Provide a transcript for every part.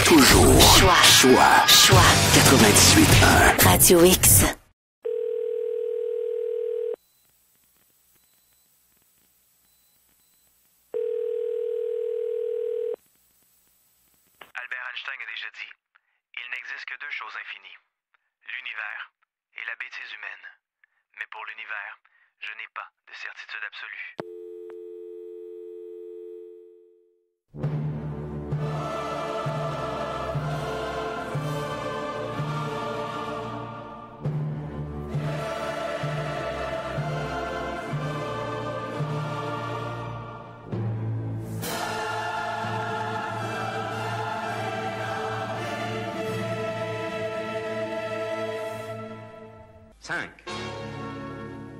Toujours. Choix 98.1. Radio X. Albert Einstein a déjà dit « Il n'existe que deux choses infinies, l'univers et la bêtise humaine. Mais pour l'univers, je n'ai pas de certitude absolue. » Cinq,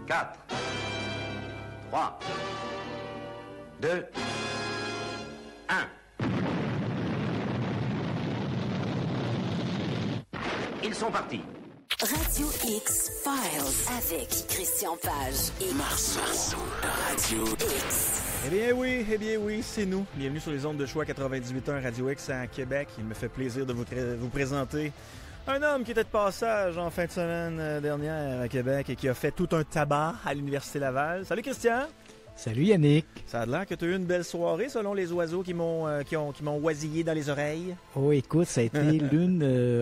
4, 3, 2, 1. Ils sont partis. Radio X Files avec Christian Page et Marceau. Radio X. Eh bien oui, c'est nous. Bienvenue sur les ondes de Choix 98.1 Radio X à Québec. Il me fait plaisir de vous présenter un homme qui était de passage en fin de semaine dernière à Québec et qui a fait tout un tabac à l'Université Laval. Salut Christian! Salut Yannick! Ça a l'air que tu as eu une belle soirée selon les oiseaux qui m'ont oisillé dans les oreilles. Oh écoute, ça a été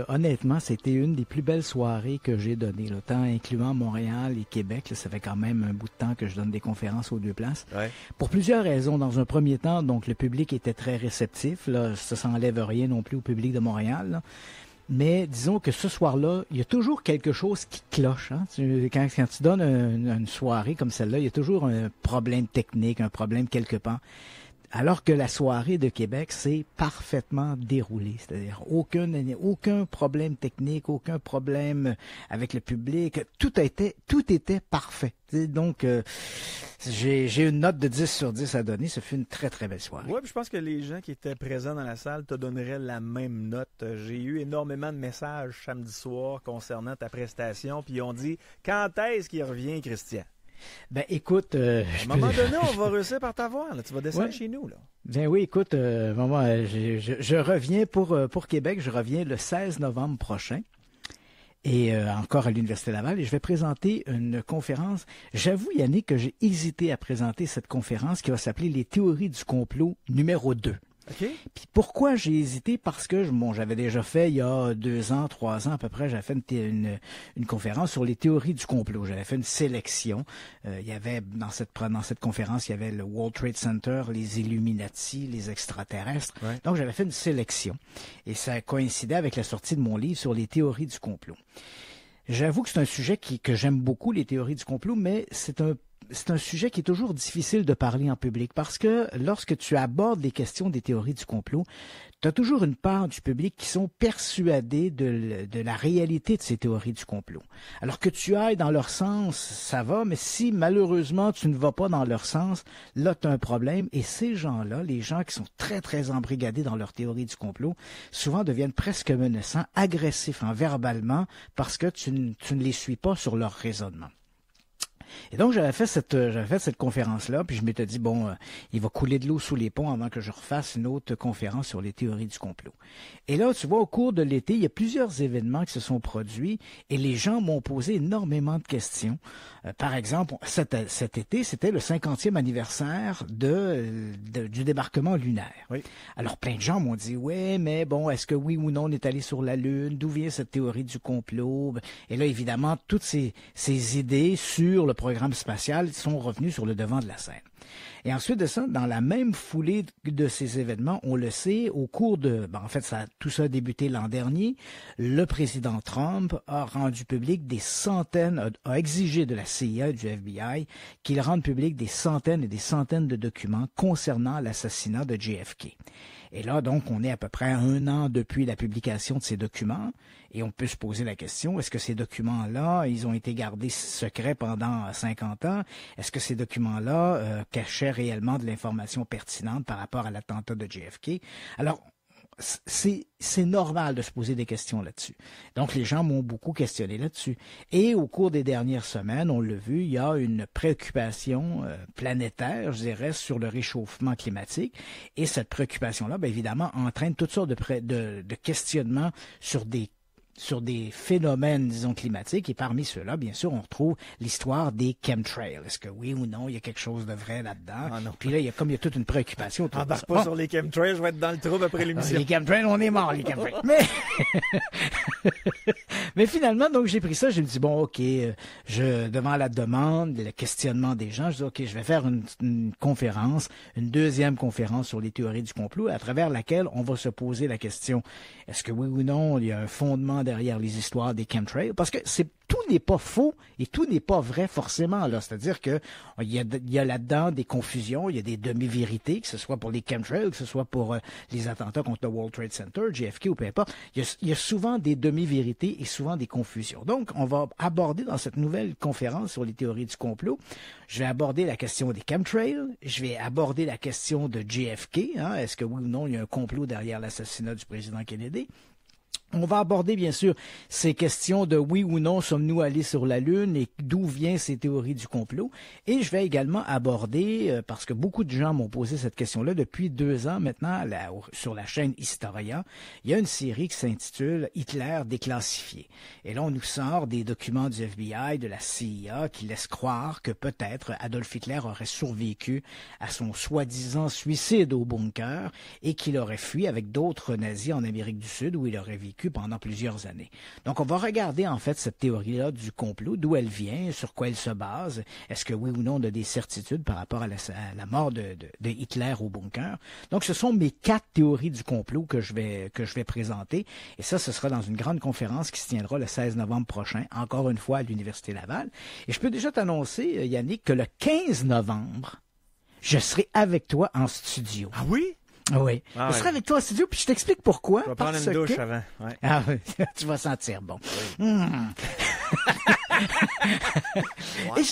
honnêtement, c'était une des plus belles soirées que j'ai données, là, tant incluant Montréal et Québec. Là, ça fait quand même un bout de temps que je donne des conférences aux deux places. Ouais. Pour plusieurs raisons. Dans un premier temps, donc le public était très réceptif. Là, ça s'enlève rien non plus au public de Montréal, là. Mais disons que ce soir-là, il y a toujours quelque chose qui cloche. Hein? Quand tu donnes une soirée comme celle-là, il y a toujours un problème technique, un problème quelque part. Alors que la soirée de Québec s'est parfaitement déroulée. C'est-à-dire aucun problème technique, aucun problème avec le public. Tout était parfait. Donc, j'ai une note de 10 sur 10 à donner. Ça fut une très, très belle soirée. Oui, puis je pense que les gens qui étaient présents dans la salle te donneraient la même note. J'ai eu énormément de messages samedi soir concernant ta prestation, puis ils ont dit « Quand est-ce qu'il revient, Christian? » Ben écoute, à un moment donné, on va réussir par t'avoir. Là. Tu vas descendre chez nous. Là. Ben oui, écoute, maman, je reviens pour Québec. Je reviens le 16 novembre prochain. Et encore à l'Université Laval, et je vais présenter une conférence. J'avoue, Yannick, que j'ai hésité à présenter cette conférence qui va s'appeler « Les théories du complot numéro 2 ». Okay. Puis pourquoi j'ai hésité? Parce que j'avais déjà fait il y a 2 ans, 3 ans à peu près, j'avais fait une conférence sur les théories du complot. J'avais fait une sélection. Il y avait dans cette conférence, il y avait le World Trade Center, les Illuminati, les extraterrestres. Ouais. Donc j'avais fait une sélection. Et ça coïncidait avec la sortie de mon livre sur les théories du complot. J'avoue que c'est un sujet que j'aime beaucoup, les théories du complot, mais c'est un sujet qui est toujours difficile de parler en public parce que lorsque tu abordes les questions des théories du complot, tu as toujours une part du public qui sont persuadés de la réalité de ces théories du complot. Alors que tu ailles dans leur sens, ça va, mais si malheureusement tu ne vas pas dans leur sens, là tu as un problème. Et ces gens-là, les gens qui sont très très embrigadés dans leur théorie du complot, souvent deviennent presque menaçants, agressifs verbalement parce que tu ne les suis pas sur leur raisonnement. Et donc, j'avais fait cette conférence-là, puis je m'étais dit, il va couler de l'eau sous les ponts avant que je refasse une autre conférence sur les théories du complot. Et là, tu vois, au cours de l'été, il y a plusieurs événements qui se sont produits et les gens m'ont posé énormément de questions. Par exemple, cet été, c'était le 50e anniversaire du débarquement lunaire. Oui. Alors, plein de gens m'ont dit, ouais, mais bon, est-ce que oui ou non on est allé sur la Lune? D'où vient cette théorie du complot? Et là, évidemment, toutes ces idées sur le programme spatial sont revenus sur le devant de la scène. Et ensuite de ça, dans la même foulée de ces événements, on le sait, au cours tout ça a débuté l'an dernier, le président Trump a rendu public a exigé de la CIA et du FBI qu'il rende public des centaines et des centaines de documents concernant l'assassinat de JFK. Et là, donc, on est à peu près 1 an depuis la publication de ces documents et on peut se poser la question, est-ce que ces documents-là, ils ont été gardés secrets pendant 50 ans? Est-ce que ces documents-là cachaient réellement de l'information pertinente par rapport à l'attentat de JFK? Alors, c'est normal de se poser des questions là-dessus. Donc, les gens m'ont beaucoup questionné là-dessus. Et au cours des dernières semaines, on l'a vu, il y a une préoccupation planétaire, je dirais, sur le réchauffement climatique. Et cette préoccupation-là, bien évidemment, entraîne toutes sortes de questionnements sur des phénomènes, disons, climatiques. Et parmi ceux-là, bien sûr, on retrouve l'histoire des chemtrails. Est-ce que oui ou non, il y a quelque chose de vrai là-dedans? Ah non. Puis là, il y a toute une préoccupation autour de ça. Embarque pas sur les chemtrails, je vais être dans le trouble après l'émission. Les chemtrails, on est morts, les chemtrails. Mais finalement, donc, j'ai pris ça, je me dis, bon, OK, devant la demande, le questionnement des gens, je dis, OK, je vais faire une conférence, une deuxième conférence sur les théories du complot, à travers laquelle on va se poser la question, est-ce que oui ou non, il y a un fondement derrière les histoires des chemtrails? Parce que tout n'est pas faux et tout n'est pas vrai forcément, là. C'est-à-dire que il y a là-dedans des confusions, il y a des demi-vérités, que ce soit pour les chemtrails, que ce soit pour les attentats contre le World Trade Center, JFK ou peu importe. Il y a souvent des demi-vérités et souvent des confusions. Donc, on va aborder dans cette nouvelle conférence sur les théories du complot, je vais aborder la question des chemtrails, je vais aborder la question de JFK, hein, est-ce que oui ou non il y a un complot derrière l'assassinat du président Kennedy? On va aborder, bien sûr, ces questions de oui ou non sommes-nous allés sur la Lune et d'où viennent ces théories du complot. Et je vais également aborder, parce que beaucoup de gens m'ont posé cette question-là depuis 2 ans maintenant sur la chaîne Historia, il y a une série qui s'intitule « Hitler déclassifié ». Et là, on nous sort des documents du FBI, de la CIA, qui laissent croire que peut-être Adolf Hitler aurait survécu à son soi-disant suicide au bunker et qu'il aurait fui avec d'autres nazis en Amérique du Sud où il aurait vécu pendant plusieurs années. Donc, on va regarder en fait cette théorie-là du complot, d'où elle vient, sur quoi elle se base. Est-ce que oui ou non on a des certitudes par rapport à la mort de Hitler au bunker? Donc, ce sont mes 4 théories du complot que je vais présenter. Et ça, ce sera dans une grande conférence qui se tiendra le 16 novembre prochain, encore une fois à l'Université Laval. Et je peux déjà t'annoncer, Yannick, que le 15 novembre, je serai avec toi en studio. Ah oui? Oui. Je serai avec toi en studio, puis je t'explique pourquoi. Je vais prendre une douche avant. Ouais. Ah, tu vas sentir bon. Oui.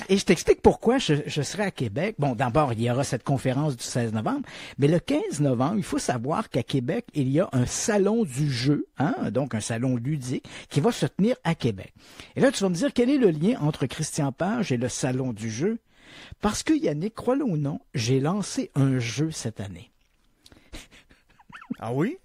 Et je t'explique pourquoi je serai à Québec. Bon, d'abord, il y aura cette conférence du 16 novembre, mais le 15 novembre, il faut savoir qu'à Québec, il y a un salon du jeu, hein, donc un salon ludique, qui va se tenir à Québec. Et là, tu vas me dire, quel est le lien entre Christian Page et le salon du jeu? Parce que, Yannick, crois-le ou non, j'ai lancé un jeu cette année. Ah oui?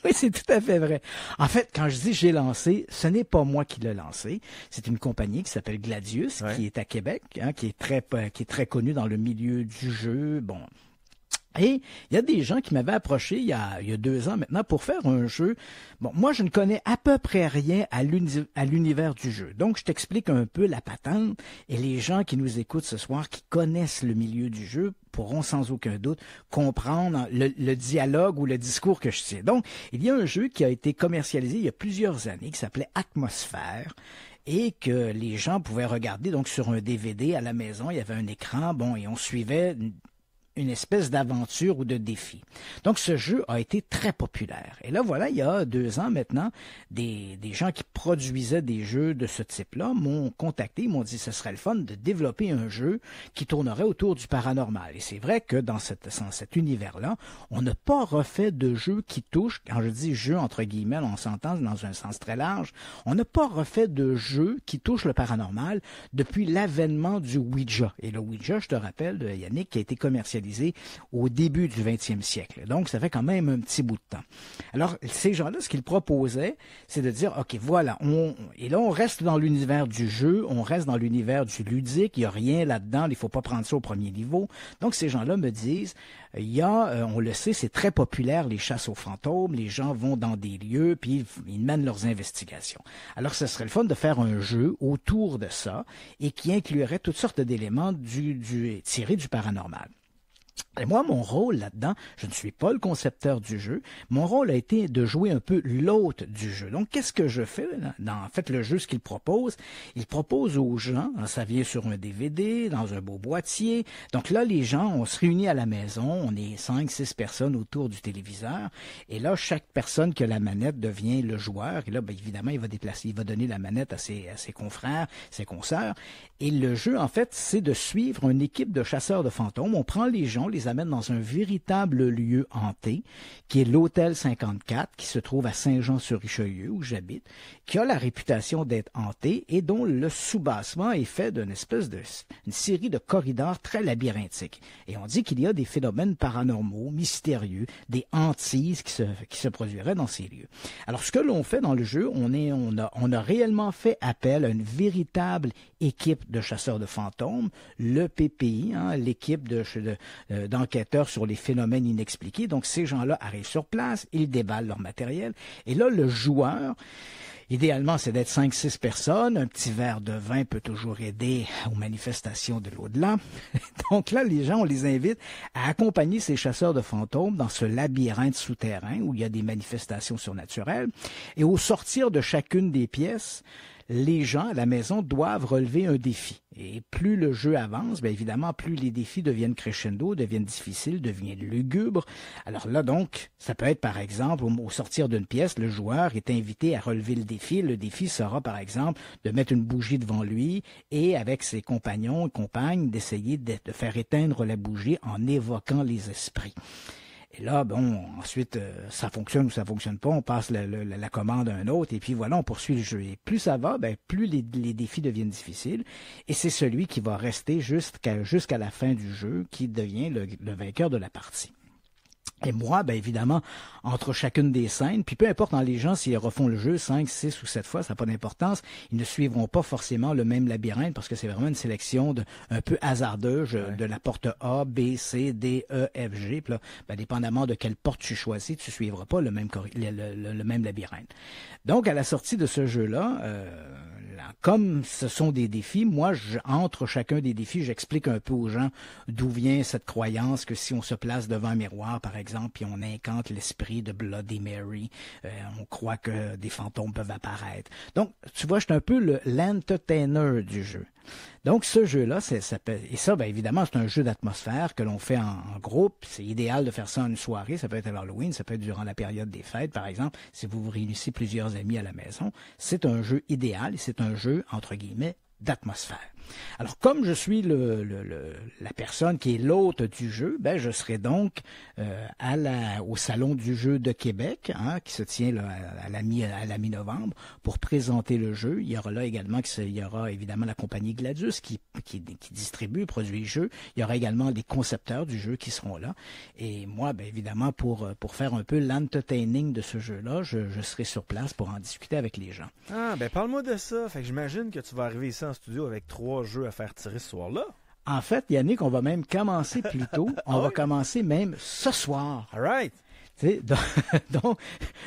Oui, c'est tout à fait vrai. En fait, quand je dis j'ai lancé, ce n'est pas moi qui l'ai lancé. C'est une compagnie qui s'appelle Gladius, qui est à Québec, hein, qui est très connue dans le milieu du jeu. Bon. Et il y a des gens qui m'avaient approché il y a 2 ans maintenant pour faire un jeu. Bon, moi, je ne connais à peu près rien à l'univers du jeu. Donc, je t'explique un peu la patente et les gens qui nous écoutent ce soir, qui connaissent le milieu du jeu, pourront sans aucun doute comprendre le dialogue ou le discours que je tiens. Donc, il y a un jeu qui a été commercialisé il y a plusieurs années qui s'appelait Atmosphère et que les gens pouvaient regarder donc sur un DVD à la maison. Il y avait un écran, bon, et on suivait une espèce d'aventure ou de défi. Donc, ce jeu a été très populaire. Et là, voilà, il y a 2 ans maintenant, des gens qui produisaient des jeux de ce type-là m'ont contacté, ils m'ont dit que ce serait le fun de développer un jeu qui tournerait autour du paranormal. Et c'est vrai que dans cet univers-là, on n'a pas refait de jeu qui touche, quand je dis jeu entre guillemets, on s'entend dans un sens très large, on n'a pas refait de jeu qui touche le paranormal depuis l'avènement du Ouija. Et le Ouija, je te rappelle, Yannick, qui a été commercialisé au début du 20e siècle. Donc, ça fait quand même un petit bout de temps. Alors, ces gens-là, ce qu'ils proposaient, c'est de dire, OK, voilà, et là, on reste dans l'univers du jeu, on reste dans l'univers du ludique, il n'y a rien là-dedans, il ne faut pas prendre ça au premier niveau. Donc, ces gens-là me disent, on le sait, c'est très populaire, les chasses aux fantômes, les gens vont dans des lieux, puis ils mènent leurs investigations. Alors, ce serait le fun de faire un jeu autour de ça, et qui inclurait toutes sortes d'éléments tirés du paranormal. Et moi, mon rôle là-dedans, je ne suis pas le concepteur du jeu. Mon rôle a été de jouer un peu l'hôte du jeu. Donc, qu'est-ce que je fais? En fait, le jeu, ce qu'il propose aux gens, ça vient sur un DVD, dans un beau boîtier. Donc là, les gens, on se réunit à la maison, on est 5-6 personnes autour du téléviseur. Et là, chaque personne qui a la manette devient le joueur. Et là, bien évidemment, il va donner la manette à ses confrères, ses consoeurs. Et le jeu, en fait, c'est de suivre une équipe de chasseurs de fantômes. On prend les gens, on les les amène dans un véritable lieu hanté, qui est l'Hôtel 54, qui se trouve à Saint-Jean-sur-Richelieu, où j'habite, qui a la réputation d'être hanté et dont le soubassement est fait d'une espèce une série de corridors très labyrinthiques. Et on dit qu'il y a des phénomènes paranormaux, mystérieux, des hantises qui se produiraient dans ces lieux. Alors, ce que l'on fait dans le jeu, on a réellement fait appel à une véritable équipe de chasseurs de fantômes, le PPI, l'équipe d'enquêteurs sur les phénomènes inexpliqués. Donc, ces gens-là arrivent sur place, ils déballent leur matériel. Et là, le joueur, idéalement, c'est d'être 5-6 personnes. Un petit verre de vin peut toujours aider aux manifestations de l'au-delà. Donc là, les gens, on les invite à accompagner ces chasseurs de fantômes dans ce labyrinthe souterrain où il y a des manifestations surnaturelles. Et au sortir de chacune des pièces, les gens à la maison doivent relever un défi. Et plus le jeu avance, bien évidemment, plus les défis deviennent crescendo, deviennent difficiles, deviennent lugubres. Alors là, donc, ça peut être, par exemple, au sortir d'une pièce, le joueur est invité à relever le défi. Le défi sera, par exemple, de mettre une bougie devant lui et, avec ses compagnons et compagnes, d'essayer de faire éteindre la bougie en évoquant les esprits. Et là, bon, ensuite, ça fonctionne ou ça fonctionne pas, on passe la commande à un autre, et puis voilà, on poursuit le jeu. Et plus ça va, ben, plus les défis deviennent difficiles, et c'est celui qui va rester jusqu'à la fin du jeu qui devient le vainqueur de la partie. Et moi, bien évidemment, entre chacune des scènes, puis peu importe les gens s'ils refont le jeu 5, 6 ou 7 fois, ça n'a pas d'importance, ils ne suivront pas forcément le même labyrinthe parce que c'est vraiment une sélection un peu hasardeuse de la porte A, B, C, D, E, F, G. Puis là, ben, dépendamment de quelle porte tu choisis, tu ne suivras pas le même labyrinthe. Donc, à la sortie de ce jeu-là, comme ce sont des défis, moi, entre chacun des défis, j'explique un peu aux gens d'où vient cette croyance que si on se place devant un miroir, par exemple, puis on incante l'esprit de Bloody Mary, on croit que des fantômes peuvent apparaître. Donc, tu vois, je suis un peu l'entertainer du jeu. Donc, ce jeu-là, et ça, bien évidemment, c'est un jeu d'atmosphère que l'on fait en groupe. C'est idéal de faire ça en une soirée. Ça peut être à l'Halloween, ça peut être durant la période des fêtes, par exemple, si vous vous réunissez plusieurs amis à la maison. C'est un jeu idéal et c'est un jeu, entre guillemets, d'atmosphère. Alors, comme je suis la personne qui est l'hôte du jeu, ben je serai donc au Salon du jeu de Québec, qui se tient là, à la mi-novembre, pour présenter le jeu. Il y aura là également évidemment la compagnie Gladius qui distribue, produit le jeu. Il y aura également les concepteurs du jeu qui seront là. Et moi, ben évidemment, pour faire un peu l'entertaining de ce jeu-là, je serai sur place pour en discuter avec les gens. Ah, ben parle-moi de ça. Fait que j'imagine que tu vas arriver ici en studio avec 3 jeux à faire tirer ce soir-là. En fait, Yannick, on va même commencer plus tôt. On va commencer même ce soir. All right. Donc,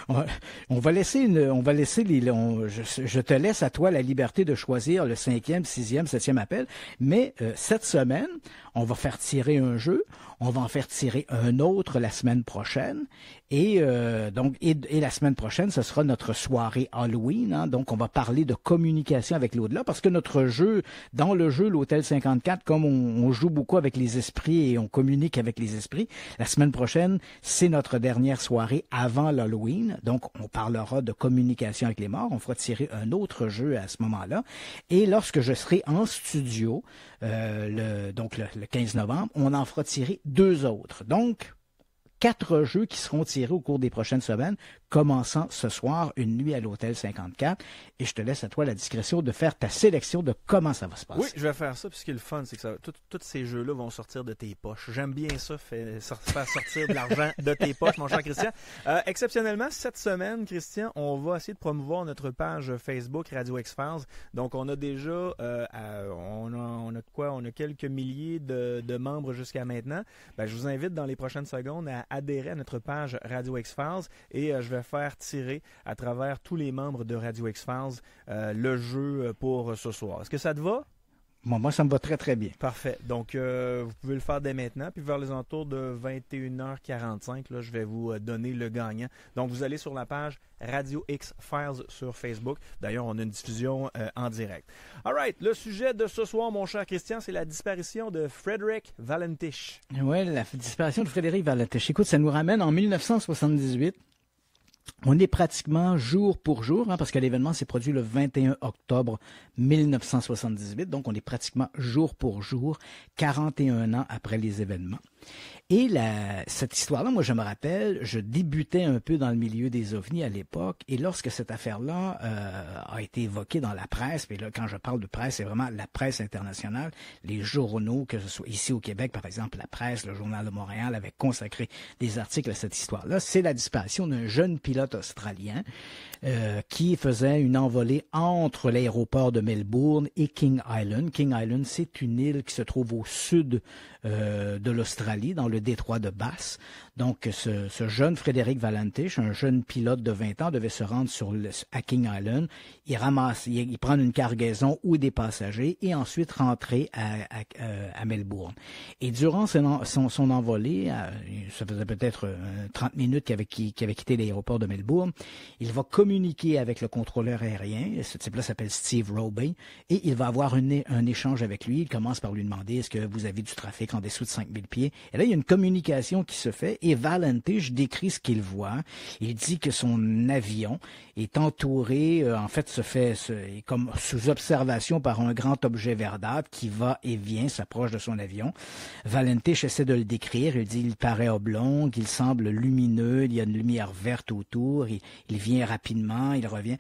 on va laisser je te laisse à toi la liberté de choisir le 5e, 6e, 7e appel. Mais cette semaine, on va faire tirer un jeu. On va en faire tirer un autre la semaine prochaine. Et la semaine prochaine, ce sera notre soirée Halloween. Donc, on va parler de communication avec l'au-delà parce que notre jeu, dans le jeu, l'Hôtel 54, comme on joue beaucoup avec les esprits et on communique avec les esprits, la semaine prochaine, c'est notre dernière soirée avant l'Halloween. Donc, on parlera de communication avec les morts. On fera tirer un autre jeu à ce moment-là. Et lorsque je serai en studio, le 15 novembre, on en fera tirer 2 autres. Donc, 4 jeux qui seront tirés au cours des prochaines semaines, commençant ce soir, une nuit à l'Hôtel 54. Et je te laisse à toi la discrétion de faire ta sélection de comment ça va se passer. Oui, je vais faire ça. Puis ce qui est le fun, c'est que tous ces jeux-là vont sortir de tes poches. J'aime bien ça, faire sortir de l'argent de tes poches, mon cher Christian. Exceptionnellement, cette semaine, Christian, on va essayer de promouvoir notre page Facebook Radio X-Files. Donc, on a déjà, on a quelques milliers de membres jusqu'à maintenant. Ben, je vous invite dans les prochaines secondes à adhérer à notre page Radio X-Files et je vais faire tirer à travers tous les membres de Radio X-Files le jeu pour ce soir. Est-ce que ça te va? Moi, ça me va très, très bien. Parfait. Donc, vous pouvez le faire dès maintenant. Puis, vers les alentours de 21h45, là, je vais vous donner le gagnant. Donc, vous allez sur la page Radio X-Files sur Facebook. D'ailleurs, on a une diffusion en direct. All right. Le sujet de ce soir, mon cher Christian, c'est la disparition de Frédéric Valentich. Oui, la disparition de Frédéric Valentich. Écoute, ça nous ramène en 1978. On est pratiquement jour pour jour, parce que l'événement s'est produit le 21 octobre 1978, donc on est pratiquement jour pour jour, 41 ans après les événements. Et cette histoire-là, moi, je me rappelle, je débutais un peu dans le milieu des ovnis à l'époque, et lorsque cette affaire-là a été évoquée dans la presse, puis là, quand je parle de presse, c'est vraiment la presse internationale, les journaux, que ce soit ici au Québec, par exemple, la presse, le Journal de Montréal, avait consacré des articles à cette histoire-là. C'est la disparition d'un jeune pilote australien qui faisait une envolée entre l'aéroport de Melbourne et King Island. King Island, c'est une île qui se trouve au sud de l'Australie, dans le détroit de Bass. Donc, ce jeune Frédéric Valentich, un jeune pilote de 20 ans, devait se rendre à King Island. Il prend une cargaison ou des passagers et ensuite rentrer à Melbourne. Et durant son envolée, ça faisait peut-être 30 minutes qu'il avait quitté l'aéroport de Melbourne, il va communiquer avec le contrôleur aérien. Ce type-là s'appelle Steve Roby et il va avoir un échange avec lui. Il commence par lui demander, est-ce que vous avez du trafic en dessous de 5000 pieds? Et là, il y a une communication qui se fait et Valentich décrit ce qu'il voit. Il dit que son avion est entouré, est comme sous observation par un grand objet verdâtre qui va et vient, s'approche de son avion. Valentich essaie de le décrire. Il dit, il paraît oblong, il semble lumineux, il y a une lumière verte autour, il vient rapidement, il revient.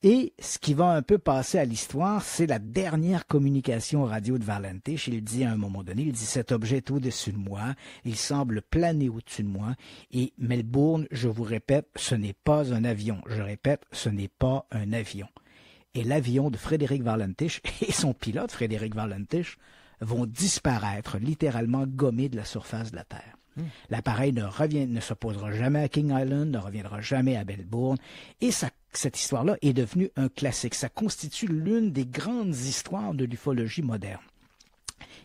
Et ce qui va un peu passer à l'histoire, c'est la dernière communication radio de Valentich. Il dit à un moment donné, il dit, cet objet est au-dessus de moi, il semble planer au-dessus de moi, et Melbourne, je vous répète, ce n'est pas un avion. Je répète, ce n'est pas un avion. Et l'avion de Frédéric Valentich et son pilote, Frédéric Valentich, vont disparaître, littéralement gommés de la surface de la Terre. L'appareil ne se posera jamais à King Island, ne reviendra jamais à Melbourne, et cette histoire-là est devenue un classique. Ça constitue l'une des grandes histoires de l'ufologie moderne.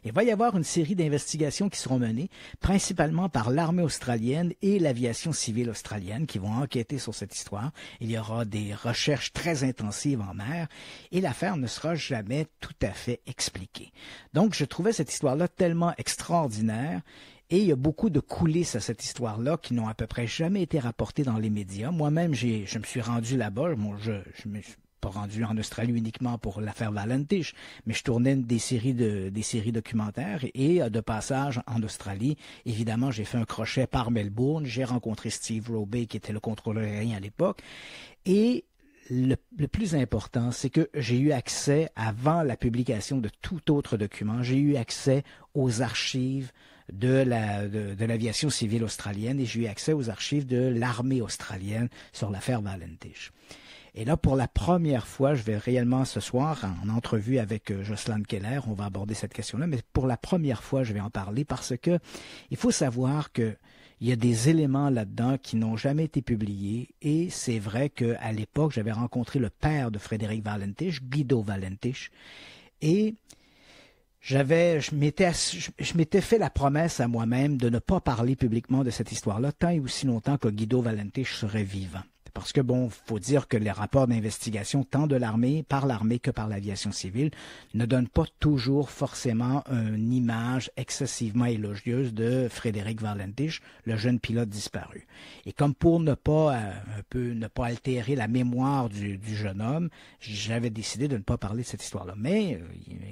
Il va y avoir une série d'investigations qui seront menées, principalement par l'armée australienne et l'aviation civile australienne, qui vont enquêter sur cette histoire. Il y aura des recherches très intensives en mer, et l'affaire ne sera jamais tout à fait expliquée. Donc, je trouvais cette histoire-là tellement extraordinaire, et il y a beaucoup de coulisses à cette histoire-là qui n'ont à peu près jamais été rapportées dans les médias. Moi-même, je me suis rendu là-bas, je me suis pas rendu en Australie uniquement pour l'affaire Valentich, mais je tournais des séries documentaires et de passage en Australie. Évidemment, j'ai fait un crochet par Melbourne. J'ai rencontré Steve Roby, qui était le contrôleur aérien à l'époque. Et le plus important, c'est que j'ai eu accès, avant la publication de tout autre document, j'ai eu accès aux archives de l'aviation civile australienne et j'ai eu accès aux archives de l'armée australienne sur l'affaire Valentich. Et là, pour la première fois, je vais réellement ce soir, en entrevue avec Jocelyn Keller, on va aborder cette question-là, mais pour la première fois, je vais en parler parce que il faut savoir que il y a des éléments là-dedans qui n'ont jamais été publiés et c'est vrai qu'à l'époque, j'avais rencontré le père de Frédéric Valentich, Guido Valentich, et je m'étais fait la promesse à moi-même de ne pas parler publiquement de cette histoire-là tant et aussi longtemps que Guido Valentich serait vivant. Parce que, faut dire que les rapports d'investigation, tant de l'armée, par l'armée que par l'aviation civile, ne donnent pas toujours forcément une image excessivement élogieuse de Frédéric Valentich, le jeune pilote disparu. Et comme pour ne pas altérer la mémoire du jeune homme, j'avais décidé de ne pas parler de cette histoire-là. Mais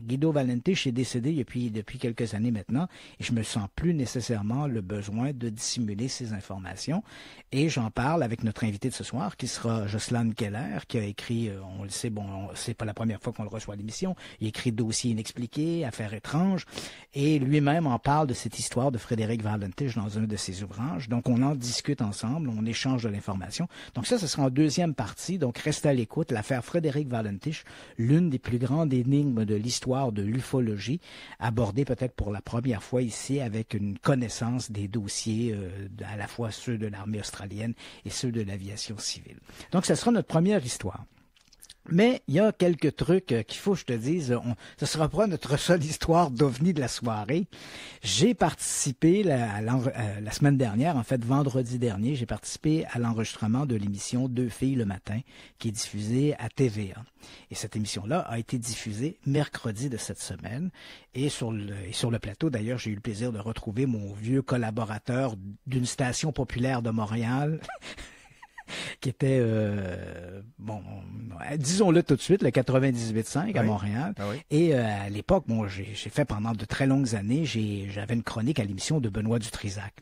Guido Valentich est décédé depuis quelques années maintenant, et je me sens plus nécessairement le besoin de dissimuler ces informations. Et j'en parle avec notre invité de ce soir, qui sera Jocelyn Keller, qui a écrit, on le sait, c'est pas la première fois qu'on le reçoit à l'émission, il écrit Dossier inexpliqué, Affaires étranges, et lui-même en parle de cette histoire de Frédéric Valentich dans un de ses ouvrages. Donc, on en discute ensemble, on échange de l'information. Donc ça, ce sera en deuxième partie, donc restez à l'écoute. L'affaire Frédéric Valentich, l'une des plus grandes énigmes de l'histoire de l'ufologie, abordée peut-être pour la première fois ici avec une connaissance des dossiers, à la fois ceux de l'armée australienne et ceux de l'aviation civile. Donc, ça sera notre première histoire. Mais il y a quelques trucs qu'il faut que je te dise. Ce sera pas notre seule histoire d'OVNI de la soirée. J'ai participé la semaine dernière, en fait vendredi dernier, j'ai participé à l'enregistrement de l'émission Deux filles le matin, qui est diffusée à TVA. Et cette émission-là a été diffusée mercredi de cette semaine. Et sur le plateau, d'ailleurs, j'ai eu le plaisir de retrouver mon vieux collaborateur d'une station populaire de Montréal. qui était, disons-le tout de suite, le 98.5 à Montréal. Ah oui. Et à l'époque, j'ai fait pendant de très longues années, j'avais une chronique à l'émission de Benoît Dutrisac.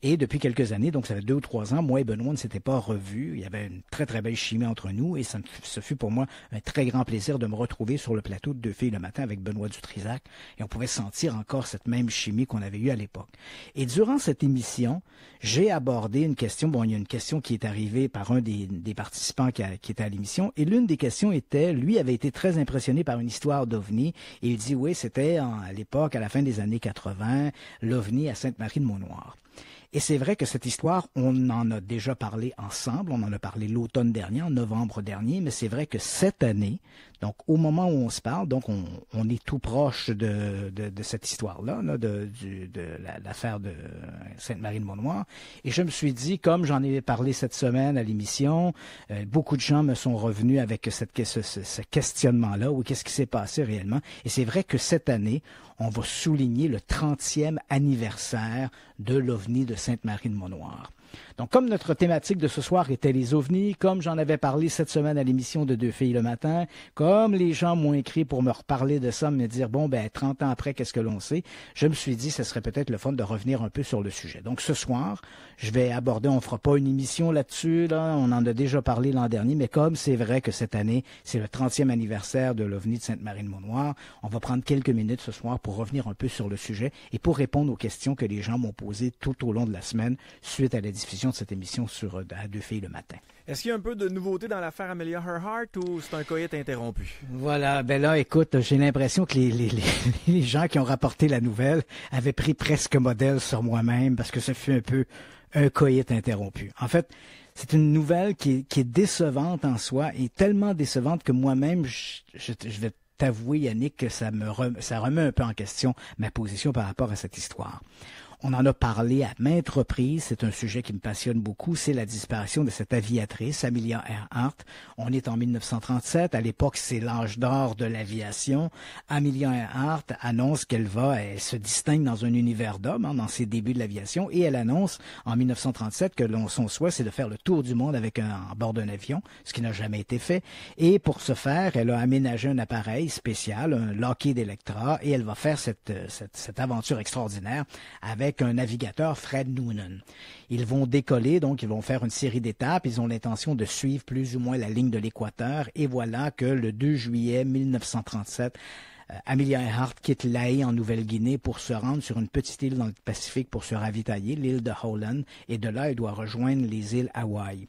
Et depuis quelques années, donc ça fait 2 ou 3 ans, moi et Benoît ne s'étaient pas revus. Il y avait une très, très belle chimie entre nous et ce fut pour moi un très grand plaisir de me retrouver sur le plateau de Deux filles le matin avec Benoît Dutrisac. Et on pouvait sentir encore cette même chimie qu'on avait eue à l'époque. Et durant cette émission, j'ai abordé une question. Bon, il y a une question qui est arrivée par un des participants qui était à l'émission. Et l'une des questions était, lui avait été très impressionné par une histoire d'OVNI. Et il dit, oui, c'était à l'époque, à la fin des années 80, l'OVNI à Sainte-Marie-de-Mont-Noir. Et c'est vrai que cette histoire, on en a déjà parlé ensemble, on en a parlé l'automne dernier, en novembre dernier, mais c'est vrai que cette année, donc au moment où on se parle, donc on est tout proche de cette histoire-là, de l'affaire de Sainte-Marie-de-Mont-Noir. Et je me suis dit, comme j'en ai parlé cette semaine à l'émission, beaucoup de gens me sont revenus avec ce questionnement-là, ou qu'est-ce qui s'est passé réellement. Et c'est vrai que cette année, on va souligner le 30e anniversaire de l'OVNI de Sainte-Marie-de-Mont-Noir. Donc, comme notre thématique de ce soir était les ovnis, comme j'en avais parlé cette semaine à l'émission de Deux filles le matin, comme les gens m'ont écrit pour me reparler de ça, me dire, 30 ans après, qu'est-ce que l'on sait? Je me suis dit, ce serait peut-être le fun de revenir un peu sur le sujet. Donc, ce soir, je vais aborder, on fera pas une émission là-dessus, on en a déjà parlé l'an dernier, mais comme c'est vrai que cette année, c'est le 30e anniversaire de l'OVNI de Sainte-Marie-de-Mont-Noir, on va prendre quelques minutes ce soir pour revenir un peu sur le sujet et pour répondre aux questions que les gens m'ont posées tout au long de la semaine suite à la diffusion de cette émission à Deux filles le matin. Est-ce qu'il y a un peu de nouveauté dans l'affaire Amelia Earhart ou c'est un coït interrompu? Voilà, là, écoute, j'ai l'impression que les gens qui ont rapporté la nouvelle avaient pris presque modèle sur moi-même parce que ce fut un peu un coït interrompu. En fait, c'est une nouvelle qui est décevante en soi et tellement décevante que moi-même, je vais t'avouer, Yannick, que ça remet un peu en question ma position par rapport à cette histoire. On en a parlé à maintes reprises, c'est un sujet qui me passionne beaucoup, c'est la disparition de cette aviatrice, Amelia Earhart. On est en 1937, à l'époque c'est l'âge d'or de l'aviation. Amelia Earhart annonce elle se distingue dans un univers d'hommes, dans ses débuts de l'aviation, et elle annonce en 1937 que son souhait c'est de faire le tour du monde à bord d'un avion, ce qui n'a jamais été fait. Et pour ce faire, elle a aménagé un appareil spécial, un Lockheed Electra, et elle va faire cette aventure extraordinaire avec un navigateur, Fred Noonan. Ils vont décoller, donc ils vont faire une série d'étapes. Ils ont l'intention de suivre plus ou moins la ligne de l'équateur. Et voilà que le 2 juillet 1937, Amelia Earhart quitte Lae en Nouvelle-Guinée pour se rendre sur une petite île dans le Pacifique pour se ravitailler, l'île de Howland. Et de là, elle doit rejoindre les îles Hawaï.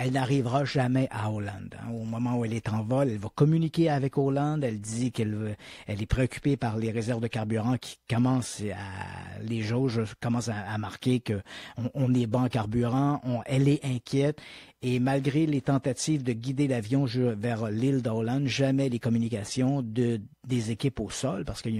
Elle n'arrivera jamais à Hollande. Au moment où elle est en vol, elle va communiquer avec Hollande. Elle dit qu'elle est préoccupée par les réserves de carburant qui commencent les jauges commencent à marquer qu'on est bas en carburant. Elle est inquiète. Et malgré les tentatives de guider l'avion vers l'île d'Hollande, jamais les communications des équipes au sol, parce qu'il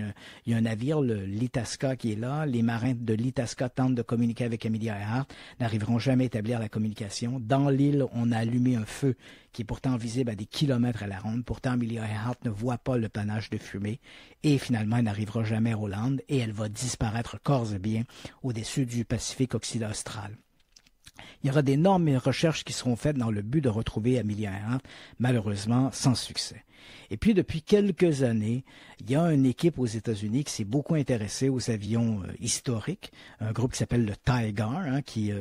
y a un navire, le l'Itasca, qui est là. Les marins de l'Itasca tentent de communiquer avec Amelia Earhart, n'arriveront jamais à établir la communication. Dans l'île, on a allumé un feu qui est pourtant visible à des kilomètres à la ronde. Pourtant, Amelia Earhart ne voit pas le panache de fumée. Et finalement, elle n'arrivera jamais à Hollande et elle va disparaître corps et bien au-dessus du Pacifique occidental. Il y aura d'énormes recherches qui seront faites dans le but de retrouver Amelia Earhart, malheureusement sans succès. Et puis, depuis quelques années, il y a une équipe aux États-Unis qui s'est beaucoup intéressée aux avions historiques, un groupe qui s'appelle le TIGAR, qui,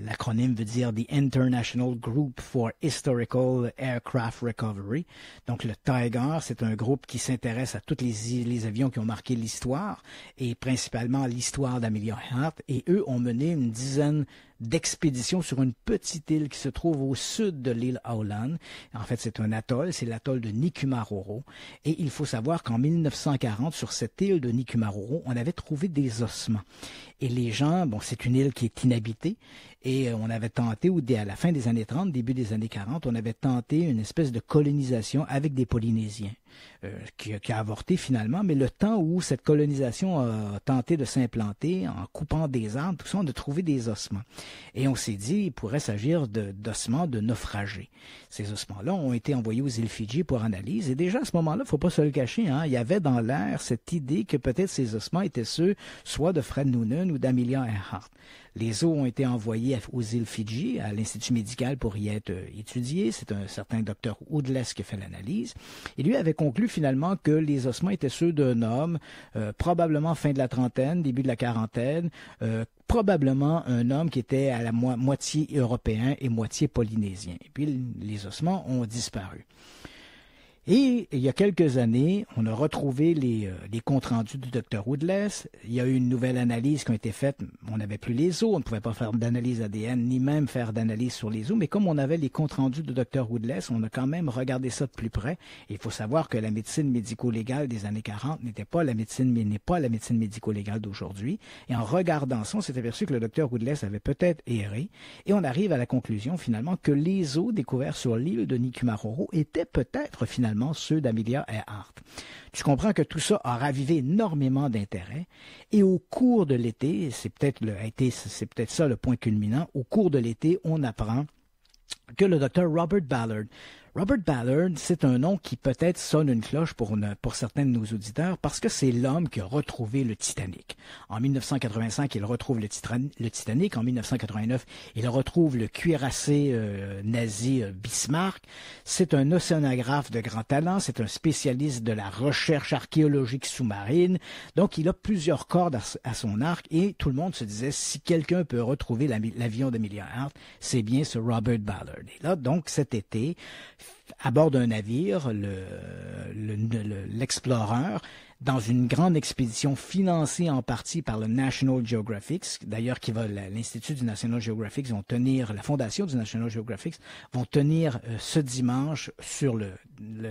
l'acronyme veut dire The International Group for Historical Aircraft Recovery. Donc, le TIGAR, c'est un groupe qui s'intéresse à tous les avions qui ont marqué l'histoire, et principalement l'histoire d'Amelia Earhart, et eux ont mené une dizaine d'expéditions sur une petite île qui se trouve au sud de l'île Howland. En fait, c'est un atoll, c'est l'atoll de Nikumaroro. Et il faut savoir qu'en 1940, sur cette île de Nikumaroro, on avait trouvé des ossements. Et les gens, c'est une île qui est inhabitée, et on avait tenté, à la fin des années 30, début des années 40, on avait tenté une espèce de colonisation avec des Polynésiens. qui a avorté finalement, mais le temps où cette colonisation a tenté de s'implanter en coupant des arbres, tout ça, on a trouvé des ossements. Et on s'est dit, il pourrait s'agir d'ossements de naufragés. Ces ossements-là ont été envoyés aux îles Fidji pour analyse, et déjà à ce moment-là, il ne faut pas se le cacher, hein, il y avait dans l'air cette idée que peut-être ces ossements étaient ceux soit de Fred Noonan ou d'Amelia Earhart. Les os ont été envoyés aux îles Fidji, à l'Institut médical pour y être étudiés. C'est un certain docteur Woodless qui a fait l'analyse. Et lui avait conclu finalement que les ossements étaient ceux d'un homme, probablement fin de la trentaine, début de la quarantaine, probablement un homme qui était à la moitié européen et moitié polynésien. Et puis les ossements ont disparu. Et il y a quelques années, on a retrouvé les comptes rendus du Dr Woodless. Il y a eu une nouvelle analyse qui a été faite. On n'avait plus les os, on ne pouvait pas faire d'analyse ADN, ni même faire d'analyse sur les os. Mais comme on avait les comptes rendus du Dr Woodless, on a quand même regardé ça de plus près. Et il faut savoir que la médecine médico-légale des années 40 n'est pas la médecine médico-légale d'aujourd'hui. Et en regardant ça, on s'est aperçu que le Dr Woodless avait peut-être erré. Et on arrive à la conclusion finalement que les os découverts sur l'île de Nikumaroro étaient peut-être finalement ceux d'Amelia Earhart. Tu comprends que tout ça a ravivé énormément d'intérêt et au cours de l'été, c'est peut-être ça le point culminant, au cours de l'été, on apprend que le docteur Robert Ballard, c'est un nom qui peut-être sonne une cloche pour certains de nos auditeurs parce que c'est l'homme qui a retrouvé le Titanic. En 1985, il retrouve le Titanic. En 1989, il retrouve le cuirassé nazi Bismarck. C'est un océanographe de grand talent. C'est un spécialiste de la recherche archéologique sous-marine. Donc, il a plusieurs cordes à son arc et tout le monde se disait si quelqu'un peut retrouver l'avion d'Amelia Earhart, c'est bien ce Robert Ballard. Et là, donc, cet été, à bord d'un navire, l'Explorer, dans une grande expédition financée en partie par le National Geographic, d'ailleurs l'Institut du National Geographic la fondation du National Geographic vont tenir ce dimanche sur le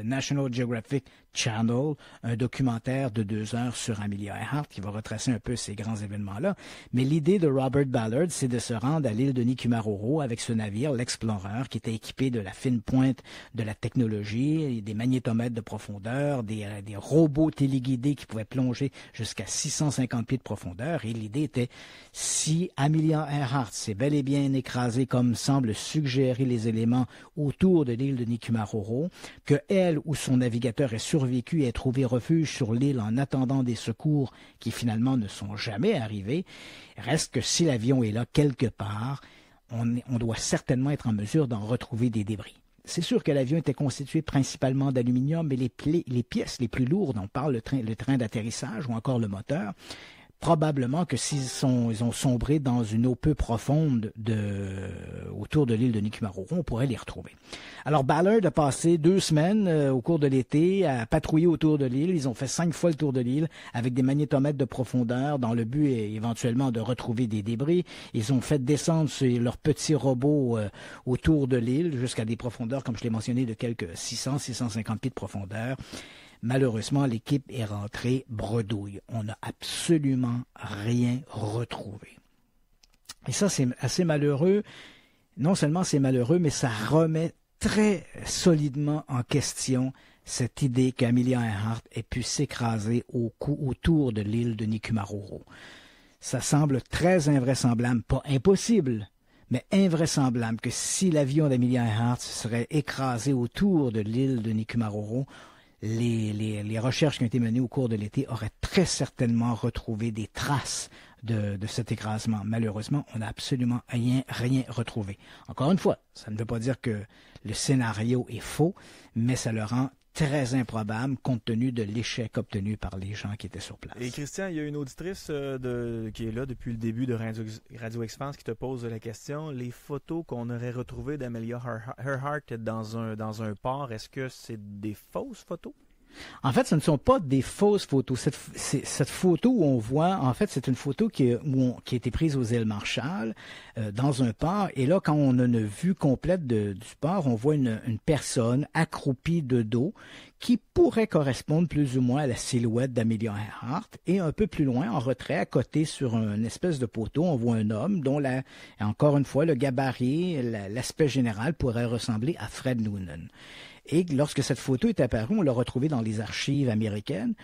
National Geographic Channel, un documentaire de 2 heures sur Amelia Earhart qui va retracer un peu ces grands événements-là. Mais l'idée de Robert Ballard, c'est de se rendre à l'île de Nikumaroro avec ce navire, l'Explorer, qui était équipé de la fine pointe de la technologie, des magnétomètres de profondeur, des robots téléguidés qui pouvaient plonger jusqu'à 650 pieds de profondeur. Et l'idée était, si Amelia Earhart s'est bel et bien écrasée comme semblent suggérer les éléments autour de l'île de Nikumaroro, que elle ou son navigateur ait survécu et ait trouvé refuge sur l'île en attendant des secours qui finalement ne sont jamais arrivés, reste que si l'avion est là quelque part, on doit certainement être en mesure d'en retrouver des débris. C'est sûr que l'avion était constitué principalement d'aluminium, mais les pièces les plus lourdes, on parle le train d'atterrissage ou encore le moteur, probablement que ils ont sombré dans une eau peu profonde autour de l'île de Nikumaroro, on pourrait les retrouver. Alors Ballard a passé 2 semaines au cours de l'été à patrouiller autour de l'île. Ils ont fait 5 fois le tour de l'île avec des magnétomètres de profondeur dans le but éventuellement de retrouver des débris. Ils ont fait descendre leurs petits robots autour de l'île jusqu'à des profondeurs, comme je l'ai mentionné, de quelques 600-650 pieds de profondeur. Malheureusement, l'équipe est rentrée bredouille. On n'a absolument rien retrouvé. Et ça, c'est assez malheureux. Non seulement c'est malheureux, mais ça remet très solidement en question cette idée qu'Amelia Earhart ait pu s'écraser autour de l'île de Nikumaroro. Ça semble très invraisemblable, pas impossible, mais invraisemblable que si l'avion d'Amelia Earhart se serait écrasé autour de l'île de Nikumaroro, les recherches qui ont été menées au cours de l'été auraient très certainement retrouvé des traces de cet écrasement. Malheureusement, on n'a absolument rien retrouvé. Encore une fois, ça ne veut pas dire que le scénario est faux, mais ça le rend très improbable compte tenu de l'échec obtenu par les gens qui étaient sur place. Et Christian, il y a une auditrice qui est là depuis le début de Radio Expanse qui te pose la question. Les photos qu'on aurait retrouvées d'Amelia Earhart dans un port, est-ce que c'est des fausses photos? En fait, ce ne sont pas des fausses photos. Cette photo où on voit, en fait, c'est une photo qui a été prise aux îles Marshall, dans un port. Et là, quand on a une vue complète du port, on voit une personne accroupie de dos qui pourrait correspondre plus ou moins à la silhouette d'Amelia Earhart. Et un peu plus loin, en retrait, à côté, sur une espèce de poteau, on voit un homme dont, encore une fois, le gabarit, l'aspect général pourrait ressembler à Fred Noonan. Et lorsque cette photo est apparue, on l'a retrouvée dans les archives américaines,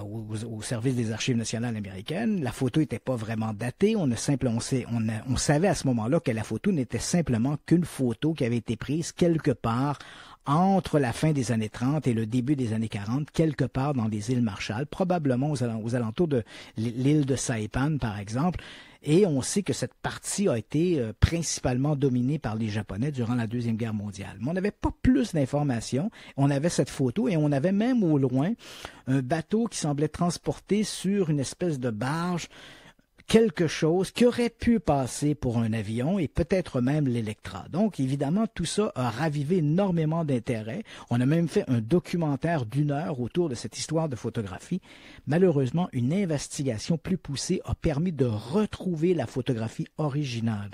au service des Archives nationales américaines. La photo n'était pas vraiment datée. On savait à ce moment-là que la photo n'était simplement qu'une photo qui avait été prise quelque part entre la fin des années 30 et le début des années 40, quelque part dans les îles Marshall, probablement aux alentours de l'île de Saipan, par exemple. Et on sait que cette partie a été principalement dominée par les Japonais durant la Deuxième Guerre mondiale. Mais on n'avait pas plus d'informations. On avait cette photo et on avait même au loin un bateau qui semblait transporter sur une espèce de barge quelque chose qui aurait pu passer pour un avion et peut-être même l'Electra. Donc, évidemment, tout ça a ravivé énormément d'intérêt. On a même fait un documentaire d'1 heure autour de cette histoire de photographie. Malheureusement, une investigation plus poussée a permis de retrouver la photographie originale.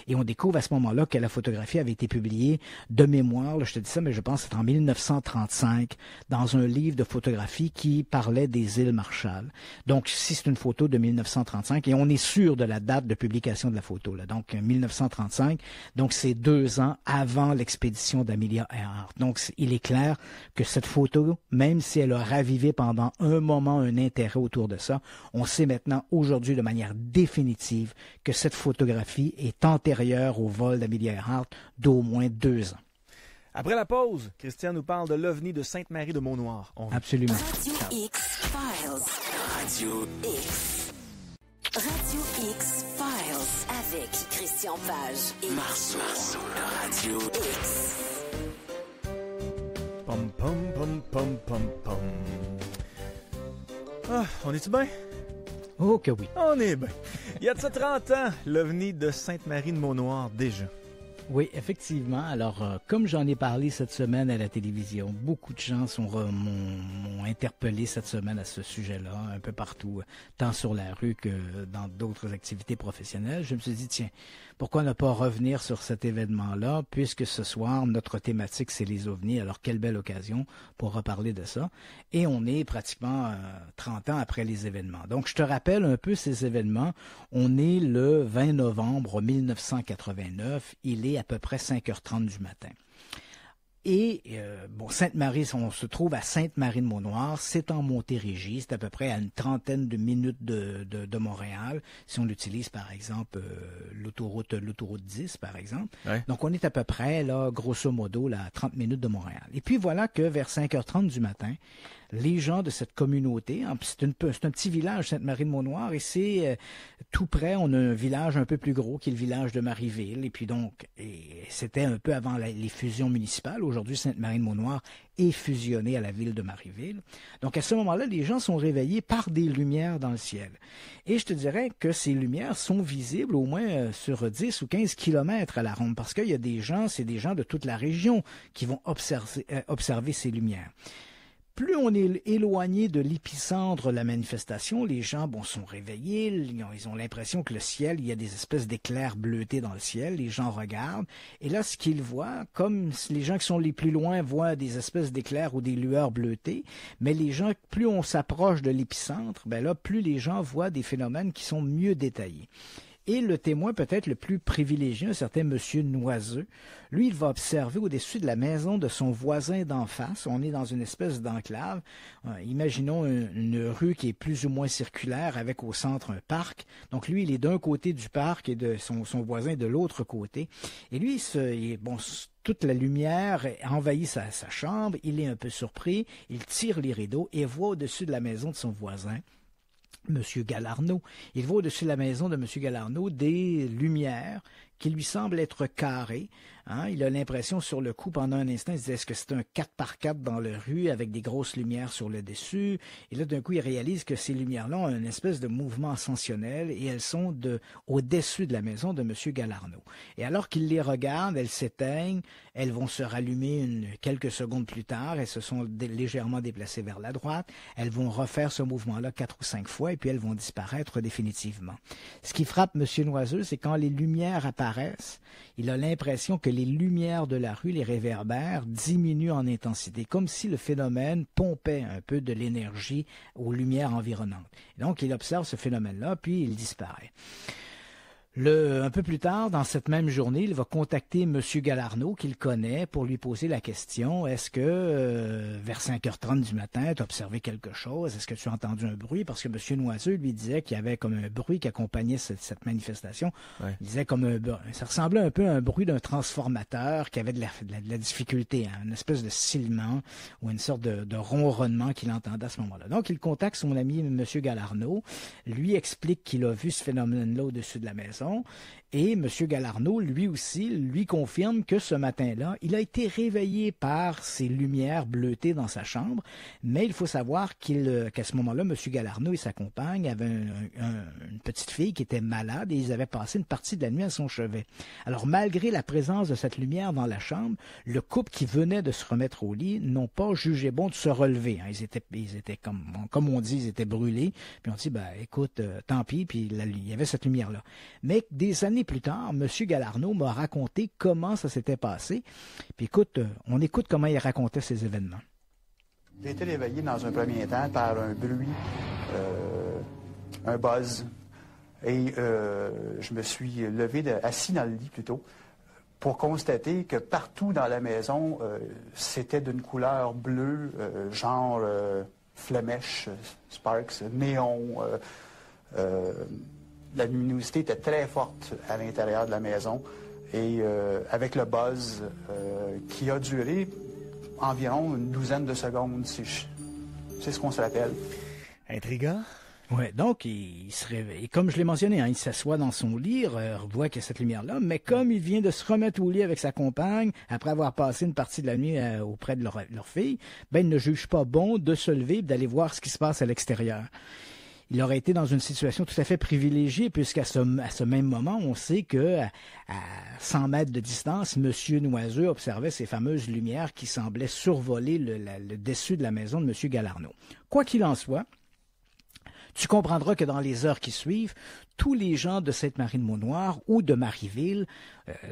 Et on découvre à ce moment-là que la photographie avait été publiée de mémoire, là, je te dis ça, mais je pense que c'est en 1935, dans un livre de photographie qui parlait des îles Marshall. Donc, si c'est une photo de 1935, et on est sûr de la date de publication de la photo, là, donc 1935, donc c'est 2 ans avant l'expédition d'Amelia Earhart. Donc, il est clair que cette photo, même si elle a ravivé pendant un moment un intérêt autour de ça, on sait maintenant aujourd'hui de manière définitive que cette photographie est antérieure au vol d'Amelia Earhart d'au moins 2 ans. Après la pause, Christian nous parle de l'OVNI de Sainte-Marie-de-Mont-Noir. Absolument. Radio X-Files. Radio X. Radio X-Files avec Christian Page et Marceau, Radio X. Pom, pom, pom, pom, pom, pom. Ah, on est-tu bien? Oh que oui. On est bien. Il y a de ça 30 ans, l'OVNI de Sainte-Marie-de-Mont-Noir, déjà. Oui, effectivement. Alors, comme j'en ai parlé cette semaine à la télévision, beaucoup de gens m'ont interpellé cette semaine à ce sujet-là, un peu partout, tant sur la rue que dans d'autres activités professionnelles. Je me suis dit, tiens, pourquoi ne pas revenir sur cet événement-là, puisque ce soir, notre thématique, c'est les ovnis. Alors, quelle belle occasion pour reparler de ça. Et on est pratiquement 30 ans après les événements. Donc, je te rappelle un peu ces événements. On est le 20 novembre 1989. Il est à peu près 5h30 du matin. Et, Sainte-Marie, on se trouve à Sainte-Marie-de-Mont-Noir, c'est en Montérégie, c'est à peu près à une trentaine de minutes de Montréal, si on utilise, par exemple, l'autoroute 10, par exemple. Ouais. Donc, on est à peu près, là, grosso modo, là, à 30 minutes de Montréal. Et puis, voilà que vers 5h30 du matin, les gens de cette communauté, c'est un petit village, Sainte-Marie-de-Mont-Noir, et c'est tout près, on a un village un peu plus gros qui est le village de Marieville, et puis donc, c'était un peu avant les fusions municipales. Aujourd'hui, Sainte-Marie-de-Mont-Noir est fusionnée à la ville de Marieville. Donc, à ce moment-là, les gens sont réveillés par des lumières dans le ciel. Et je te dirais que ces lumières sont visibles au moins sur 10 ou 15 kilomètres à la ronde, parce qu'il y a des gens, c'est des gens de toute la région qui vont observer ces lumières. Plus on est éloigné de l'épicentre de la manifestation, les gens sont réveillés, ils ont l'impression que le ciel, il y a des espèces d'éclairs bleutés dans le ciel, les gens regardent, et là, ce qu'ils voient, comme les gens qui sont les plus loin voient des espèces d'éclairs ou des lueurs bleutées, mais les gens, plus on s'approche de l'épicentre, là, plus les gens voient des phénomènes qui sont mieux détaillés. Et le témoin peut-être le plus privilégié, un certain monsieur Noiseux, lui, il va observer au-dessus de la maison de son voisin d'en face. On est dans une espèce d'enclave. Imaginons une rue qui est plus ou moins circulaire avec au centre un parc. Donc lui, il est d'un côté du parc et de son voisin de l'autre côté. Et lui, toute la lumière envahit sa chambre. Il est un peu surpris. Il tire les rideaux et voit au-dessus de la maison de son voisin M. Galarneau. Il voit au-dessus de la maison de M. Galarneau des lumières qui lui semblent être carrées. Il a l'impression sur le coup, pendant un instant, il se dit, est-ce que c'est un 4x4 dans la rue avec des grosses lumières sur le dessus? Et là, d'un coup, il réalise que ces lumières-là ont une espèce de mouvement ascensionnel et elles sont au-dessus de la maison de M. Galarneau. Et alors qu'il les regarde, elles s'éteignent, elles vont se rallumer quelques secondes plus tard, elles se sont légèrement déplacées vers la droite, elles vont refaire ce mouvement-là 4 ou 5 fois et puis elles vont disparaître définitivement. Ce qui frappe M. Noiseux, c'est quand les lumières apparaissent, il a l'impression que les lumières de la rue, les réverbères, diminuent en intensité, comme si le phénomène pompait un peu de l'énergie aux lumières environnantes. Et donc, il observe ce phénomène-là, puis il disparaît. Un peu plus tard, dans cette même journée, il va contacter M. Galarneau, qu'il connaît, pour lui poser la question, est-ce que vers 5h30 du matin, tu as observé quelque chose? Est-ce que tu as entendu un bruit? Parce que M. Noiseux lui disait qu'il y avait comme un bruit qui accompagnait cette manifestation. Ouais. Il disait comme ça ressemblait un peu à un bruit d'un transformateur qui avait de la difficulté, hein, une espèce de silement ou une sorte de ronronnement qu'il entendait à ce moment-là. Donc, il contacte son ami M. Galarneau, lui explique qu'il a vu ce phénomène-là au-dessus de la maison. Et M. Galarneau, lui aussi, lui confirme que ce matin-là, il a été réveillé par ces lumières bleutées dans sa chambre, mais il faut savoir qu'à ce moment-là, M. Galarneau et sa compagne avaient une petite fille qui était malade et ils avaient passé une partie de la nuit à son chevet. Alors, malgré la présence de cette lumière dans la chambre, le couple qui venait de se remettre au lit n'ont pas jugé bon de se relever. Hein. Ils étaient comme on dit, ils étaient brûlés. Puis on dit, écoute, tant pis, puis il y avait cette lumière-là. Mais des années plus tard, M. Galarneau m'a raconté comment ça s'était passé. Puis écoute, on écoute comment il racontait ces événements. J'ai été réveillé dans un premier temps par un bruit, un buzz. Et je me suis levé, assis dans le lit plutôt, pour constater que partout dans la maison, c'était d'une couleur bleue, genre flamèche, sparks, néon. La luminosité était très forte à l'intérieur de la maison et avec le buzz qui a duré environ une douzaine de secondes, c'est ce qu'on se rappelle. Intriguant. Oui, donc il se réveille. Et comme je l'ai mentionné, hein, il s'assoit dans son lit, voit qu'il y a cette lumière-là, mais comme il vient de se remettre au lit avec sa compagne, après avoir passé une partie de la nuit auprès de leur fille, il ne juge pas bon de se lever et d'aller voir ce qui se passe à l'extérieur. Il aurait été dans une situation tout à fait privilégiée, puisqu'à ce même moment, on sait qu'à 100 mètres de distance, M. Noiseux observait ces fameuses lumières qui semblaient survoler le dessus de la maison de M. Galarneau. Quoi qu'il en soit, tu comprendras que dans les heures qui suivent, tous les gens de Sainte-Marie-de-Maunoir ou de Marieville,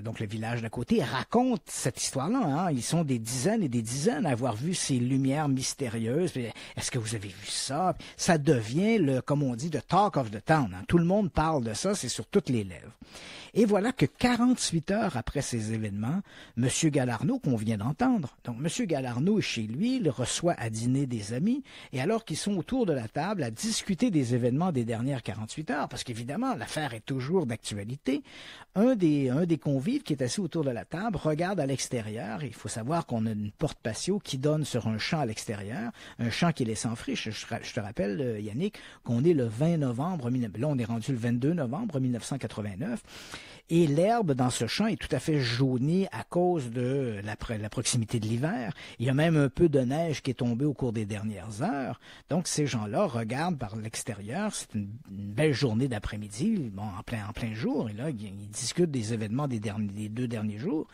donc le village d'à côté, racontent cette histoire-là. Hein? Ils sont des dizaines et des dizaines à avoir vu ces lumières mystérieuses. Est-ce que vous avez vu ça? Ça devient, comme on dit, the talk of the town. Hein? Tout le monde parle de ça, c'est sur toutes les lèvres. Et voilà que 48 heures après ces événements, M. Galarneau, qu'on vient d'entendre, donc M. Galarneau est chez lui, il reçoit à dîner des amis, et alors qu'ils sont autour de la table à discuter des événements des dernières 48 heures, parce qu'évidemment, l'affaire est toujours d'actualité, un des convives qui est assis autour de la table regarde à l'extérieur. Il faut savoir qu'on a une porte patio qui donne sur un champ à l'extérieur, un champ qui est laissé en friche. Je te rappelle, Yannick, qu'on est le 20 novembre, là on est rendu le 22 novembre 1989, et l'herbe dans ce champ est tout à fait jaunie à cause de la proximité de l'hiver. Il y a même un peu de neige qui est tombée au cours des dernières heures. Donc ces gens-là regardent par l'extérieur. C'est une belle journée d'après-midi, en plein jour, et là ils discutent des événements des 2 derniers jours.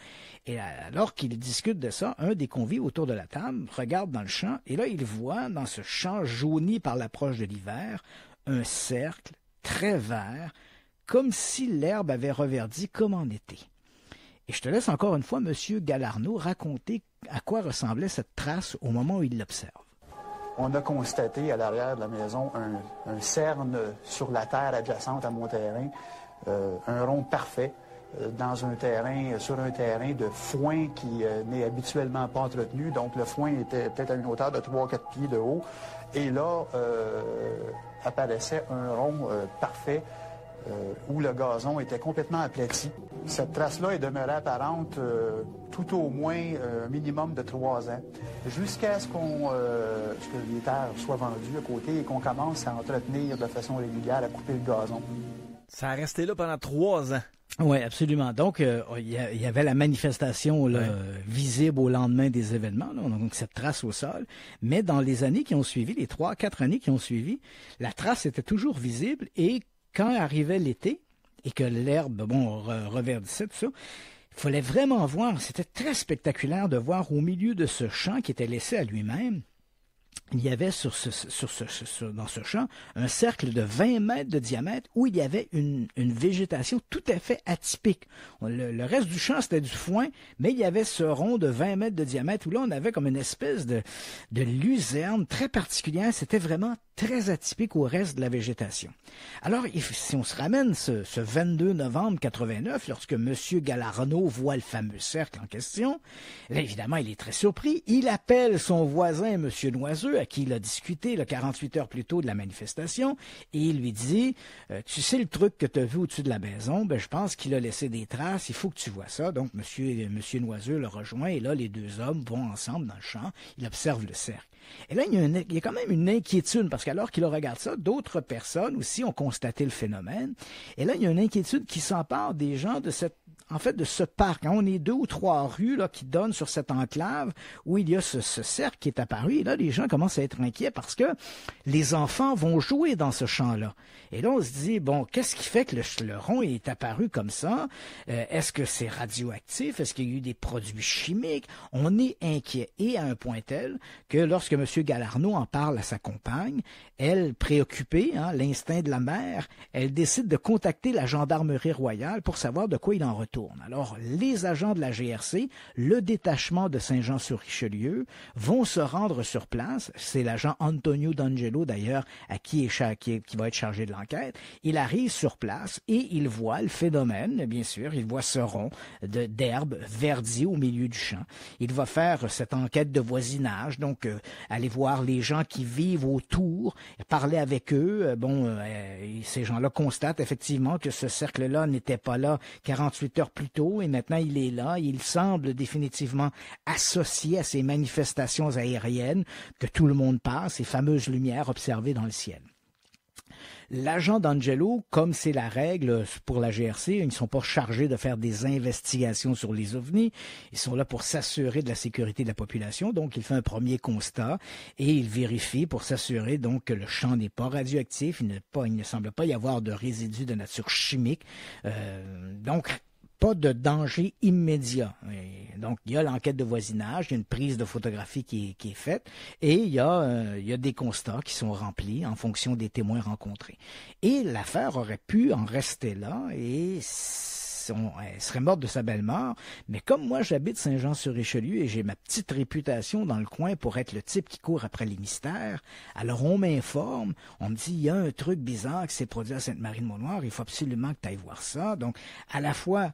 Et alors qu'ils discutent de ça, un des convives autour de la table regarde dans le champ, et là il voit dans ce champ jauni par l'approche de l'hiver un cercle très vert, comme si l'herbe avait reverdi comme en été. Et je te laisse encore une fois M. Galarneau raconter à quoi ressemblait cette trace au moment où il l'observe. On a constaté à l'arrière de la maison un cerne sur la terre adjacente à mon terrain, un rond parfait sur un terrain de foin qui n'est habituellement pas entretenu. Donc le foin était peut-être à une hauteur de 3-4 pieds de haut. Et là apparaissait un rond parfait où le gazon était complètement aplati. Cette trace-là est demeurée apparente tout au moins un minimum de 3 ans, jusqu'à ce que les terres soient vendues à côté et qu'on commence à entretenir de façon régulière, à couper le gazon. Ça a resté là pendant 3 ans. Oui, absolument. Donc, il y avait la manifestation là, visible au lendemain des événements, là, donc cette trace au sol. Mais dans les années qui ont suivi, les 3-4 années qui ont suivi, la trace était toujours visible, et quand arrivait l'été et que l'herbe reverdissait, tout ça, il fallait vraiment voir, c'était très spectaculaire de voir au milieu de ce champ qui était laissé à lui-même, il y avait dans ce champ un cercle de 20 mètres de diamètre où il y avait une végétation tout à fait atypique. Le reste du champ, c'était du foin, mais il y avait ce rond de 20 mètres de diamètre où là, on avait comme une espèce de luzerne très particulière. C'était vraiment très atypique au reste de la végétation. Alors, si on se ramène ce 22 novembre 89, lorsque M. Galarno voit le fameux cercle en question, là, évidemment, il est très surpris. Il appelle son voisin, M. Noiseux, à qui il a discuté 48 heures plus tôt de la manifestation, et il lui dit « Tu sais le truc que tu as vu au-dessus de la maison? Ben, je pense qu'il a laissé des traces, il faut que tu vois ça. » Donc, M. Noiseux le rejoint, et là, les deux hommes vont ensemble dans le champ. Ils observent le cercle. Et là, il y a quand même une inquiétude, parce qu'alors qu'il regarde ça, d'autres personnes aussi ont constaté le phénomène. Et là, il y a une inquiétude qui s'empare des gens de ce parc. On est 2 ou 3 rues là, qui donnent sur cette enclave où il y a ce cercle qui est apparu. Et là, les gens commencent à être inquiets parce que les enfants vont jouer dans ce champ-là. Et là, on se dit, bon, qu'est-ce qui fait que le rond est apparu comme ça? Est-ce que c'est radioactif? Est-ce qu'il y a eu des produits chimiques? On est inquiet. Et à un point tel que lorsque M. Galarno en parle à sa compagne, elle, préoccupée, l'instinct de la mère, elle décide de contacter la gendarmerie royale pour savoir de quoi il en retourne. Alors, les agents de la GRC, le détachement de Saint-Jean-sur-Richelieu, vont se rendre sur place. C'est l'agent Antonio D'Angelo, d'ailleurs, qui va être chargé de l'enquête. Il arrive sur place et il voit le phénomène, bien sûr. Il voit ce rond d'herbe verdie au milieu du champ. Il va faire cette enquête de voisinage, donc aller voir les gens qui vivent autour, parler avec eux. Ces gens-là constatent effectivement que ce cercle-là n'était pas là 48 heures plus tôt et maintenant il est là. Il semble définitivement associé à ces manifestations aériennes que tout le monde passe, ces fameuses lumières observées dans le ciel. L'agent d'Angelo, comme c'est la règle pour la GRC, ils ne sont pas chargés de faire des investigations sur les ovnis. Ils sont là pour s'assurer de la sécurité de la population. Donc, il fait un premier constat et il vérifie pour s'assurer donc que le champ n'est pas radioactif. Il ne semble pas y avoir de résidus de nature chimique. Donc, pas de danger immédiat. Et donc, il y a l'enquête de voisinage, il y a une prise de photographie qui est faite et il y a des constats qui sont remplis en fonction des témoins rencontrés. Et l'affaire aurait pu en rester là et elle serait morte de sa belle mort, mais comme moi j'habite Saint-Jean-sur-Richelieu et j'ai ma petite réputation dans le coin pour être le type qui court après les mystères, alors on m'informe, on me dit il y a un truc bizarre qui s'est produit à Sainte-Marie-de-Mont-Noir, il faut absolument que tu ailles voir ça. Donc à la fois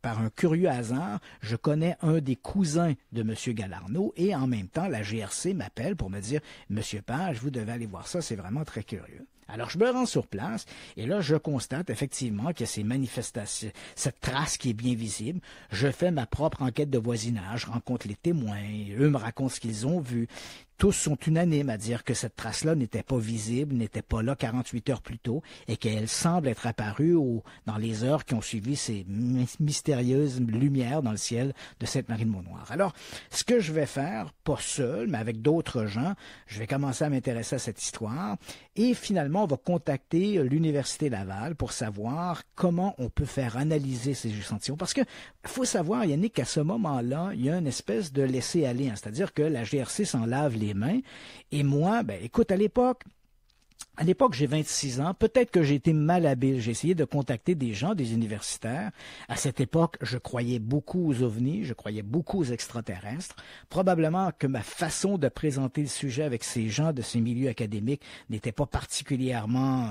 par un curieux hasard, je connais un des cousins de M. Galarno et en même temps la GRC m'appelle pour me dire Monsieur Page, vous devez aller voir ça, c'est vraiment très curieux. Alors, je me rends sur place et là, je constate effectivement qu'il y a ces manifestations, cette trace qui est bien visible. Je fais ma propre enquête de voisinage, je rencontre les témoins, eux me racontent ce qu'ils ont vu. Tous sont unanimes à dire que cette trace-là n'était pas visible, n'était pas là 48 heures plus tôt et qu'elle semble être apparue dans les heures qui ont suivi ces mystérieuses lumières dans le ciel de Sainte-Marie-de-Mont-Noir. Alors, ce que je vais faire, pas seul, mais avec d'autres gens, je vais commencer à m'intéresser à cette histoire et finalement, on va contacter l'Université Laval pour savoir comment on peut faire analyser ces échantillons. Parce que faut savoir, Yannick, qu'à ce moment-là, il y a une espèce de laisser-aller, c'est-à-dire que la GRC s'en lave les mains. Et moi, écoute, à l'époque, j'ai 26 ans. Peut-être que j'ai été malhabile. J'ai essayé de contacter des gens, des universitaires. À cette époque, je croyais beaucoup aux ovnis, je croyais beaucoup aux extraterrestres. Probablement que ma façon de présenter le sujet avec ces gens de ces milieux académiques n'était pas particulièrement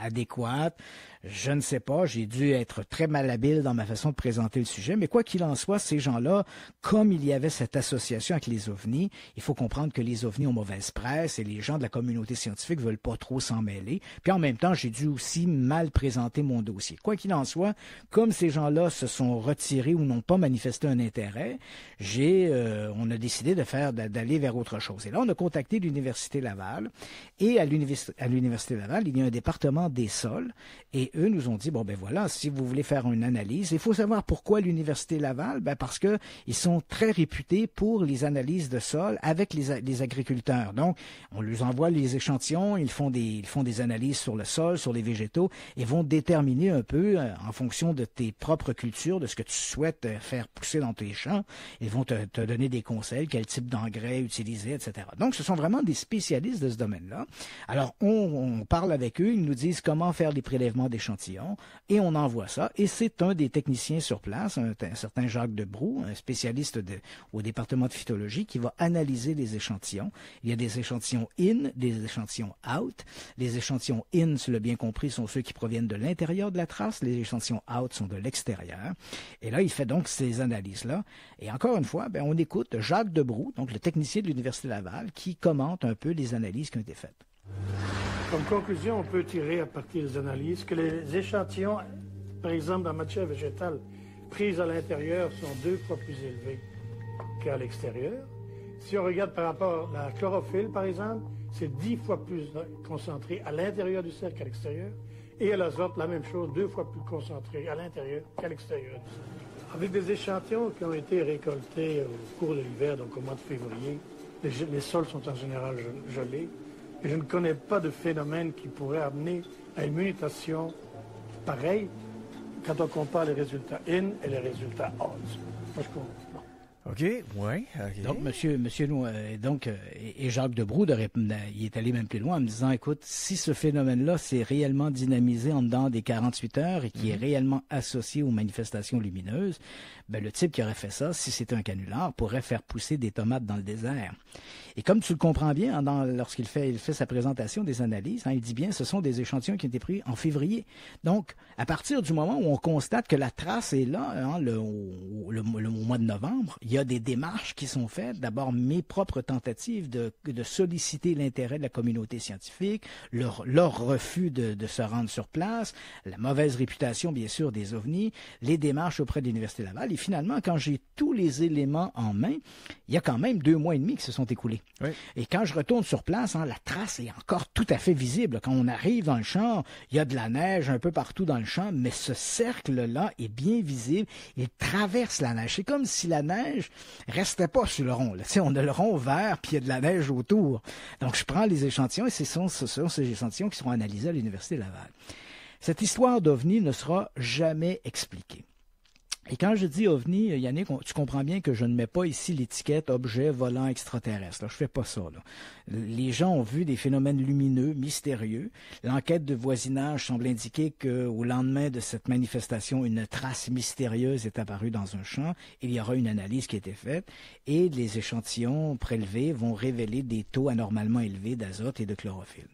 adéquate. Je ne sais pas, j'ai dû être très malhabile dans ma façon de présenter le sujet, mais quoi qu'il en soit, ces gens-là, comme il y avait cette association avec les ovnis, il faut comprendre que les ovnis ont mauvaise presse et les gens de la communauté scientifique veulent pas trop s'en mêler. Puis en même temps, j'ai dû aussi mal présenter mon dossier. Quoi qu'il en soit, comme ces gens-là se sont retirés ou n'ont pas manifesté un intérêt, on a décidé d'aller vers autre chose. Et là, on a contacté l'Université Laval et à l'Université Laval, il y a un département des sols et eux nous ont dit, bon, ben voilà, si vous voulez faire une analyse, il faut savoir pourquoi l'Université Laval, ben parce que ils sont très réputés pour les analyses de sol avec les agriculteurs. Donc, on leur envoie les échantillons, ils font des analyses sur le sol, sur les végétaux, et vont déterminer un peu, en fonction de tes propres cultures, de ce que tu souhaites faire pousser dans tes champs, ils vont te donner des conseils, quel type d'engrais utiliser, etc. Donc, ce sont vraiment des spécialistes de ce domaine-là. Alors, on parle avec eux, ils nous disent comment faire les prélèvements d'échantillons, et on envoie ça, et c'est un des techniciens sur place, un certain Jacques Debroux, un spécialiste au département de phytologie, qui va analyser les échantillons. Il y a des échantillons in, des échantillons out. Les échantillons in, si le bien compris, sont ceux qui proviennent de l'intérieur de la trace. Les échantillons out sont de l'extérieur. Et là, il fait donc ces analyses-là. Et encore une fois, on écoute Jacques Debroux, donc le technicien de l'Université Laval, qui commente un peu les analyses qui ont été faites. Comme conclusion, on peut tirer à partir des analyses que les échantillons, par exemple en matière végétale, prises à l'intérieur sont 2 fois plus élevées qu'à l'extérieur. Si on regarde par rapport à la chlorophylle, par exemple, c'est 10 fois plus concentré à l'intérieur du cercle qu'à l'extérieur. Et à l'azote, la même chose, 2 fois plus concentré à l'intérieur qu'à l'extérieur du cercle. Avec des échantillons qui ont été récoltés au cours de l'hiver, donc au mois de février, les sols sont en général gelés. Et je ne connais pas de phénomène qui pourrait amener à une mutation pareille quand on compare les résultats in et les résultats out. Moi, je comprends. OK, oui, OK. Donc, monsieur et Jacques Debroux, il est allé même plus loin en me disant, écoute, si ce phénomène-là s'est réellement dynamisé en dedans des 48 heures et qui est réellement associé aux manifestations lumineuses, le type qui aurait fait ça, si c'était un canular, pourrait faire pousser des tomates dans le désert. Et comme tu le comprends bien, lorsqu'il fait sa présentation des analyses, il dit bien, ce sont des échantillons qui ont été pris en février. Donc, à partir du moment où on constate que la trace est là, au mois de novembre, il y a des démarches qui sont faites. D'abord, mes propres tentatives de solliciter l'intérêt de la communauté scientifique, leur refus de se rendre sur place, la mauvaise réputation, bien sûr, des ovnis, les démarches auprès de l'Université Laval. Et finalement, quand j'ai tous les éléments en main, il y a quand même 2 mois et demi qui se sont écoulés. Oui. Et quand je retourne sur place, la trace est encore tout à fait visible. Quand on arrive dans le champ, il y a de la neige un peu partout dans le champ, mais ce cercle-là est bien visible. Il traverse la neige. C'est comme si la neige restait pas sur le rond. Là. On a le rond vert, puis il y a de la neige autour. Donc, je prends les échantillons et ce sont ces échantillons qui seront analysés à l'Université Laval. Cette histoire d'OVNI ne sera jamais expliquée. Et quand je dis OVNI, Yannick, tu comprends bien que je ne mets pas ici l'étiquette objet volant extraterrestre. Là, je fais pas ça. Là. Les gens ont vu des phénomènes lumineux, mystérieux. L'enquête de voisinage semble indiquer qu'au lendemain de cette manifestation, une trace mystérieuse est apparue dans un champ. Il y aura une analyse qui a été faite et les échantillons prélevés vont révéler des taux anormalement élevés d'azote et de chlorophylle.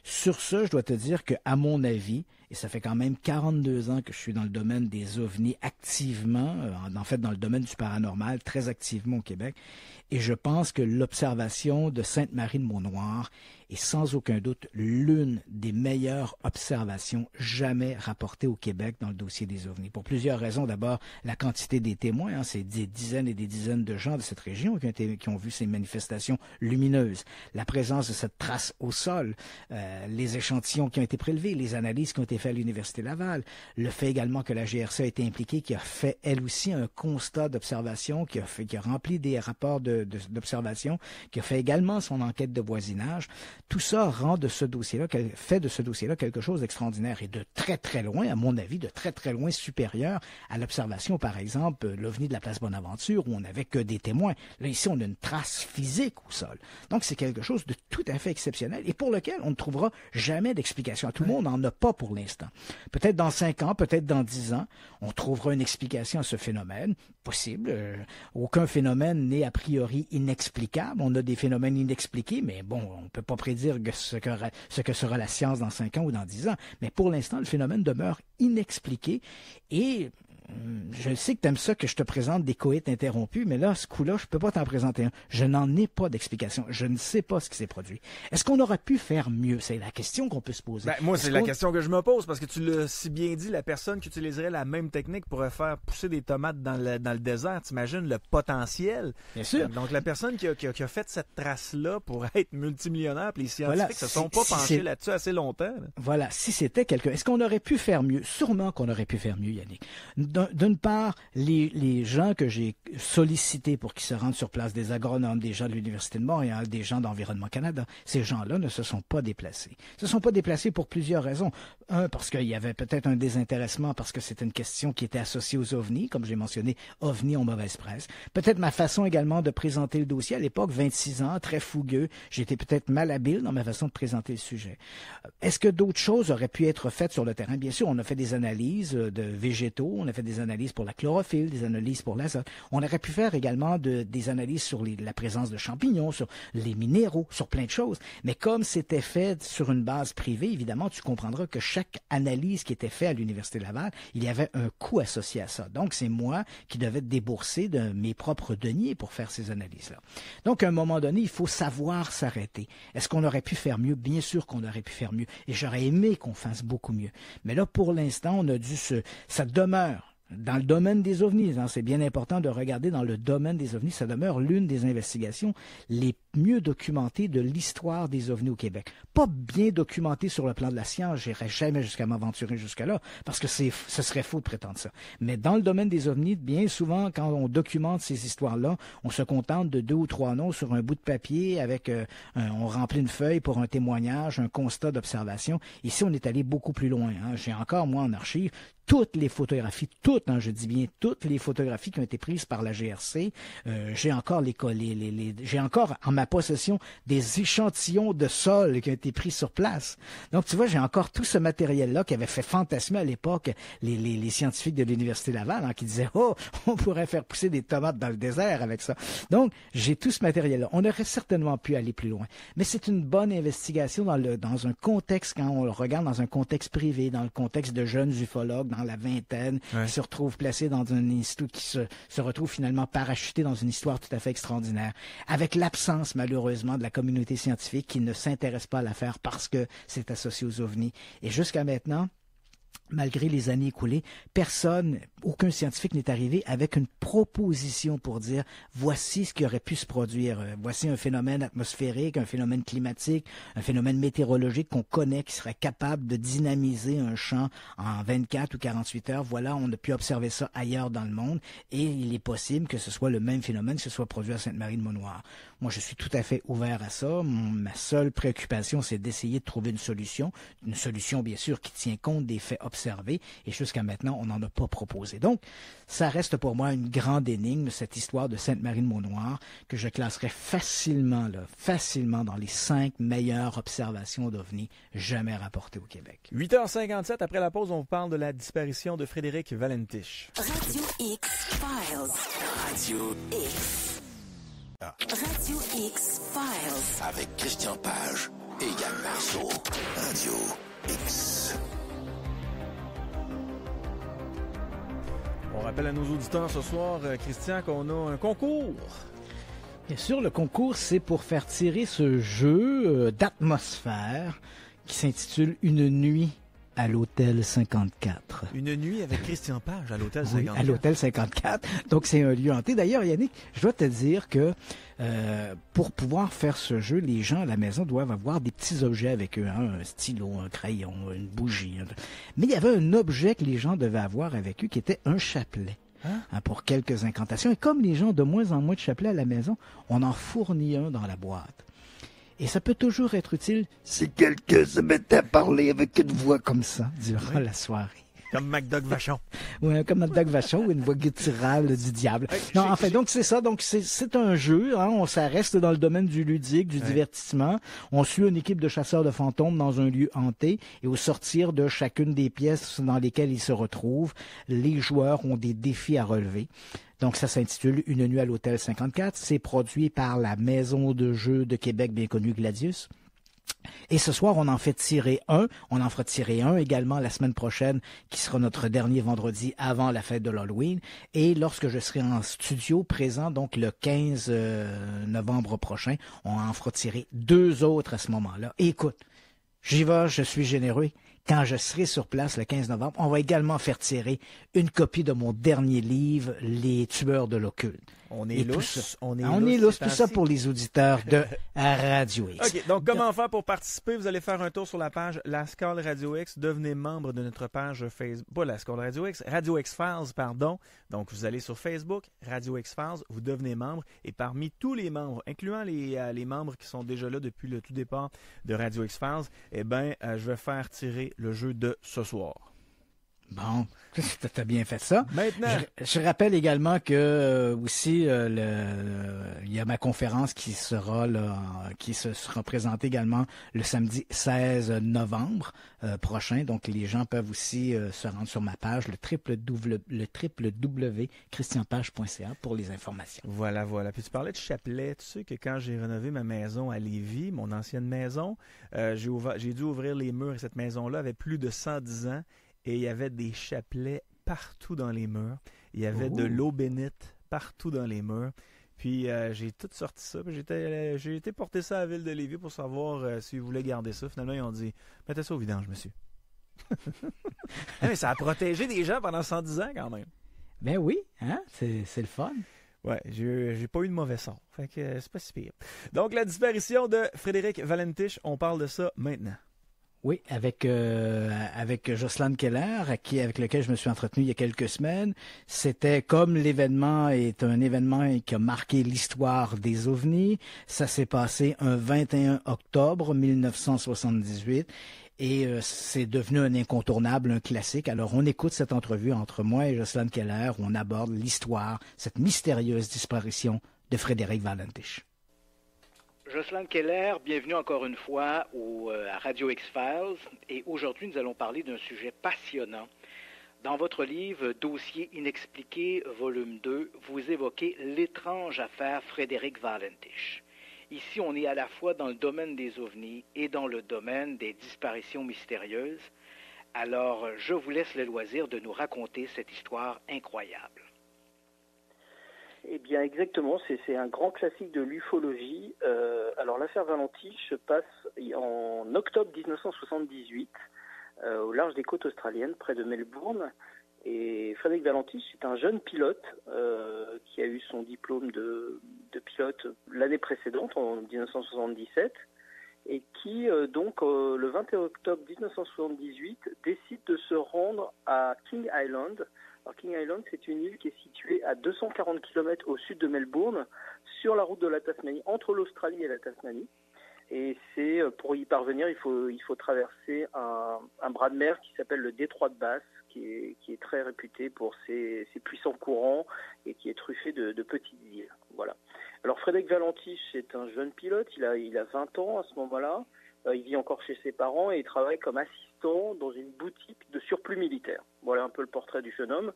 Sur ce, je dois te dire qu'à mon avis, et ça fait quand même 42 ans que je suis dans le domaine des ovnis activement, en fait dans le domaine du paranormal, très activement au Québec, et je pense que l'observation de Sainte-Marie-de-Mont-Noir est sans aucun doute l'une des meilleures observations jamais rapportées au Québec dans le dossier des ovnis. Pour plusieurs raisons. D'abord, la quantité des témoins, c'est des dizaines et des dizaines de gens de cette région qui ont vu ces manifestations lumineuses. La présence de cette trace au sol, les échantillons qui ont été prélevés, les analyses qui ont été faites à l'Université Laval, le fait également que la GRC a été impliquée, qui a fait elle aussi un constat d'observation, qui a rempli des rapports d'observation, qui a fait également son enquête de voisinage. Tout ça fait de ce dossier-là quelque chose d'extraordinaire et de très très loin, à mon avis, de très très loin supérieur à l'observation, par exemple, l'OVNI de la place Bonaventure, où on n'avait que des témoins. Là, ici, on a une trace physique au sol. Donc, c'est quelque chose de tout à fait exceptionnel et pour lequel on ne trouvera jamais d'explication. Tout le monde n'en a pas pour l'instant. Peut-être dans 5 ans, peut-être dans 10 ans, on trouvera une explication à ce phénomène. Possible. Aucun phénomène n'est a priori inexplicable. On a des phénomènes inexpliqués, mais bon, on ne peut pas prédire ce que sera la science dans 5 ans ou dans 10 ans. Mais pour l'instant, le phénomène demeure inexpliqué et je sais que tu aimes ça que je te présente des coïts interrompus, mais là, à ce coup-là, je peux pas t'en présenter un. Je n'en ai pas d'explication. Je ne sais pas ce qui s'est produit. Est-ce qu'on aurait pu faire mieux? C'est la question qu'on peut se poser. Ben, moi, c'est la question que je me pose, parce que tu l'as si bien dit, la personne qui utiliserait la même technique pourrait faire pousser des tomates dans le désert. T'imagines le potentiel? Bien sûr. Donc, la personne qui a fait cette trace-là pour être multimillionnaire, puis les scientifiques Voilà, se sont pas penchés là-dessus assez longtemps. Là. Voilà, si c'était quelqu'un. Est-ce qu'on aurait pu faire mieux? Sûrement qu'on aurait pu faire mieux, Yannick. D'une part, les gens que j'ai sollicités pour qu'ils se rendent sur place, des agronomes, des gens de l'Université de Montréal, des gens d'Environnement Canada, ces gens-là ne se sont pas déplacés. Ils se sont pas déplacés pour plusieurs raisons. Un, parce qu'il y avait peut-être un désintéressement, parce que c'était une question qui était associée aux ovnis, comme j'ai mentionné, ovnis en mauvaise presse. Peut-être ma façon également de présenter le dossier. À l'époque, 26 ans, très fougueux, j'étais peut-être malhabile dans ma façon de présenter le sujet. Est-ce que d'autres choses auraient pu être faites sur le terrain? Bien sûr, on a fait des analyses de végétaux, on a fait des analyses pour la chlorophylle, des analyses pour l'azote. On aurait pu faire également des analyses sur la présence de champignons, sur les minéraux, sur plein de choses. Mais comme c'était fait sur une base privée, évidemment, tu comprendras que chaque analyse qui était faite à l'Université Laval, il y avait un coût associé à ça. Donc, c'est moi qui devais débourser de mes propres deniers pour faire ces analyses-là. Donc, à un moment donné, il faut savoir s'arrêter. Est-ce qu'on aurait pu faire mieux? Bien sûr qu'on aurait pu faire mieux. Et j'aurais aimé qu'on fasse beaucoup mieux. Mais là, pour l'instant, on a dû ça demeure. Dans le domaine des ovnis, hein, c'est bien important de regarder dans le domaine des ovnis, ça demeure l'une des investigations les mieux documentées de l'histoire des ovnis au Québec. Pas bien documentée sur le plan de la science, j'irais jamais jusqu'à m'aventurer jusque-là, parce que ce serait faux de prétendre ça. Mais dans le domaine des ovnis, bien souvent, quand on documente ces histoires-là, on se contente de 2 ou 3 noms sur un bout de papier avec, on remplit une feuille pour un témoignage, un constat d'observation. Ici, on est allé beaucoup plus loin. Hein. J'ai encore, moi, en archive, toutes les photographies, je dis bien toutes les photographies qui ont été prises par la GRC. J'ai encore j'ai encore en ma possession des échantillons de sol qui ont été pris sur place. Donc, tu vois, j'ai encore tout ce matériel-là qui avait fait fantasmer à l'époque les scientifiques de l'Université Laval, hein, qui disaient « Oh, on pourrait faire pousser des tomates dans le désert avec ça. » Donc, j'ai tout ce matériel-là. On aurait certainement pu aller plus loin. Mais c'est une bonne investigation dans un contexte, quand on le regarde dans un contexte privé, dans le contexte de jeunes ufologues, dans la vingtaine, qui se retrouvent placés dans un institut, qui se retrouvent finalement parachutés dans une histoire tout à fait extraordinaire, avec l'absence malheureusement de la communauté scientifique qui ne s'intéresse pas à l'affaire parce que c'est associé aux ovnis. Et jusqu'à maintenant, malgré les années écoulées, aucun scientifique n'est arrivé avec une proposition pour dire voici ce qui aurait pu se produire. Voici un phénomène atmosphérique, un phénomène climatique, un phénomène météorologique qu'on connaît qui serait capable de dynamiser un champ en 24 ou 48 heures. Voilà, on a pu observer ça ailleurs dans le monde et il est possible que ce soit le même phénomène qui se soit produit à Sainte-Marie-de-Mont-Noir. Moi, je suis tout à fait ouvert à ça. Ma seule préoccupation, c'est d'essayer de trouver une solution bien sûr qui tient compte des faits observés et jusqu'à maintenant, on n'en a pas proposé. Donc, ça reste pour moi une grande énigme, cette histoire de Sainte-Marie-de-Mont-Noir, que je classerais facilement dans les 5 meilleures observations d'OVNI jamais rapportées au Québec. 8h57, après la pause, on vous parle de la disparition de Frédéric Valentich. Radio X Files. Radio X. Radio X Files. avec Christian Page et Yann Marceau. Radio X. On rappelle à nos auditeurs ce soir, Christian, qu'on a un concours. Bien sûr, le concours, c'est pour faire tirer ce jeu d'atmosphère qui s'intitule « Une nuit à l'Hôtel 54 ». Une nuit avec Christian Page à l'Hôtel 54. Oui, à l'Hôtel 54. Donc, c'est un lieu hanté. D'ailleurs, Yannick, je dois te dire que pour pouvoir faire ce jeu, les gens à la maison doivent avoir des petits objets avec eux, hein, un stylo, un crayon, une bougie. Mais il y avait un objet que les gens devaient avoir avec eux qui était un chapelet. Hein, pour quelques incantations. Et comme les gens ont de moins en moins de chapelets à la maison, on en fournit un dans la boîte. Et ça peut toujours être utile si quelqu'un se mettait à parler avec une voix comme ça durant la soirée. Comme MacDoug Vachon. Oui, comme MacDoug Vachon ou une voix gutturale du diable. Non, en fait, donc c'est ça. Donc c'est un jeu. Hein, ça reste dans le domaine du ludique, du divertissement. On suit une équipe de chasseurs de fantômes dans un lieu hanté et au sortir de chacune des pièces dans lesquelles ils se retrouvent, les joueurs ont des défis à relever. Donc, ça s'intitule « Une nuit à l'Hôtel 54 ». C'est produit par la maison de jeux de Québec bien connue Gladius. Et ce soir, on en fait tirer un. On en fera tirer un également la semaine prochaine, qui sera notre dernier vendredi avant la fête de l'Halloween. Et lorsque je serai en studio présent, donc le 15 novembre prochain, on en fera tirer 2 autres à ce moment-là. Et écoute, j'y vais, je suis généreux. Quand je serai sur place le 15 novembre, on va également faire tirer une copie de mon dernier livre, Les tueurs de l'occulte. On est lousse. On est lousse. Tout ça pour les auditeurs de Radio X. OK, donc comment faire pour participer? Vous allez faire un tour sur la page La Scale Radio X. Devenez membre de notre page Facebook. Pas La Scale Radio X, Radio X Files, pardon. Donc, vous allez sur Facebook, Radio X Files, vous devenez membre. Et parmi tous les membres, incluant les membres qui sont déjà là depuis le tout départ de Radio X Files, eh bien, je vais faire tirer le jeu de ce soir. Bon, t'as bien fait ça. Maintenant, je rappelle également que aussi il y a ma conférence qui sera qui se sera présentée également le samedi 16 novembre prochain. Donc les gens peuvent aussi se rendre sur ma page le www.christianpage.ca pour les informations. Voilà. Puis tu parlais de chapelet. Tu sais que quand j'ai rénové ma maison à Lévis, mon ancienne maison, j'ai dû ouvrir les murs et cette maison-là avait plus de 110 ans. Et il y avait des chapelets partout dans les murs. Il y avait de l'eau bénite partout dans les murs. Puis j'ai tout sorti ça. Puis j'ai été porter ça à la ville de Lévis pour savoir s'ils voulaient garder ça. Finalement, ils ont dit « Mettez ça au vidange, monsieur. » Mais ça a protégé des gens pendant 110 ans quand même. Ben oui, hein? C'est le fun. Ouais, j'ai pas eu de mauvais son. Fait que c'est pas si pire. Donc, la disparition de Frédéric Valentich, on parle de ça maintenant. Oui, avec Jocelyne Keller, avec lequel je me suis entretenu il y a quelques semaines. C'était comme l'événement est un événement qui a marqué l'histoire des ovnis. Ça s'est passé un 21 octobre 1978 et c'est devenu un incontournable, un classique. Alors on écoute cette entrevue entre moi et Jocelyne Keller où on aborde l'histoire, cette mystérieuse disparition de Frédéric Valentich. Jocelyne Keller, bienvenue encore une fois à Radio X-Files. Et aujourd'hui, nous allons parler d'un sujet passionnant. Dans votre livre « Dossier inexpliqué, volume 2 », vous évoquez l'étrange affaire Frédéric Valentich. Ici, on est à la fois dans le domaine des ovnis et dans le domaine des disparitions mystérieuses. Alors, je vous laisse le loisir de nous raconter cette histoire incroyable. Eh bien, exactement, c'est un grand classique de l'ufologie. Alors, l'affaire Valentich se passe en octobre 1978, au large des côtes australiennes, près de Melbourne. Et Frédéric Valentich est un jeune pilote qui a eu son diplôme de pilote l'année précédente, en 1977, et qui, le 21 octobre 1978, décide de se rendre à King Island. Alors, King Island, c'est une île qui est située à 240 km au sud de Melbourne, sur la route de la Tasmanie, entre l'Australie et la Tasmanie. Et pour y parvenir, il faut traverser un bras de mer qui s'appelle le détroit de Bass, qui est très réputé pour ses puissants courants et qui est truffé de petites îles. Voilà. Alors Frédéric Valentich est un jeune pilote, il a 20 ans à ce moment-là. Il vit encore chez ses parents et il travaille comme assistant dans une boutique de surplus militaire. Voilà un peu le portrait du jeune homme.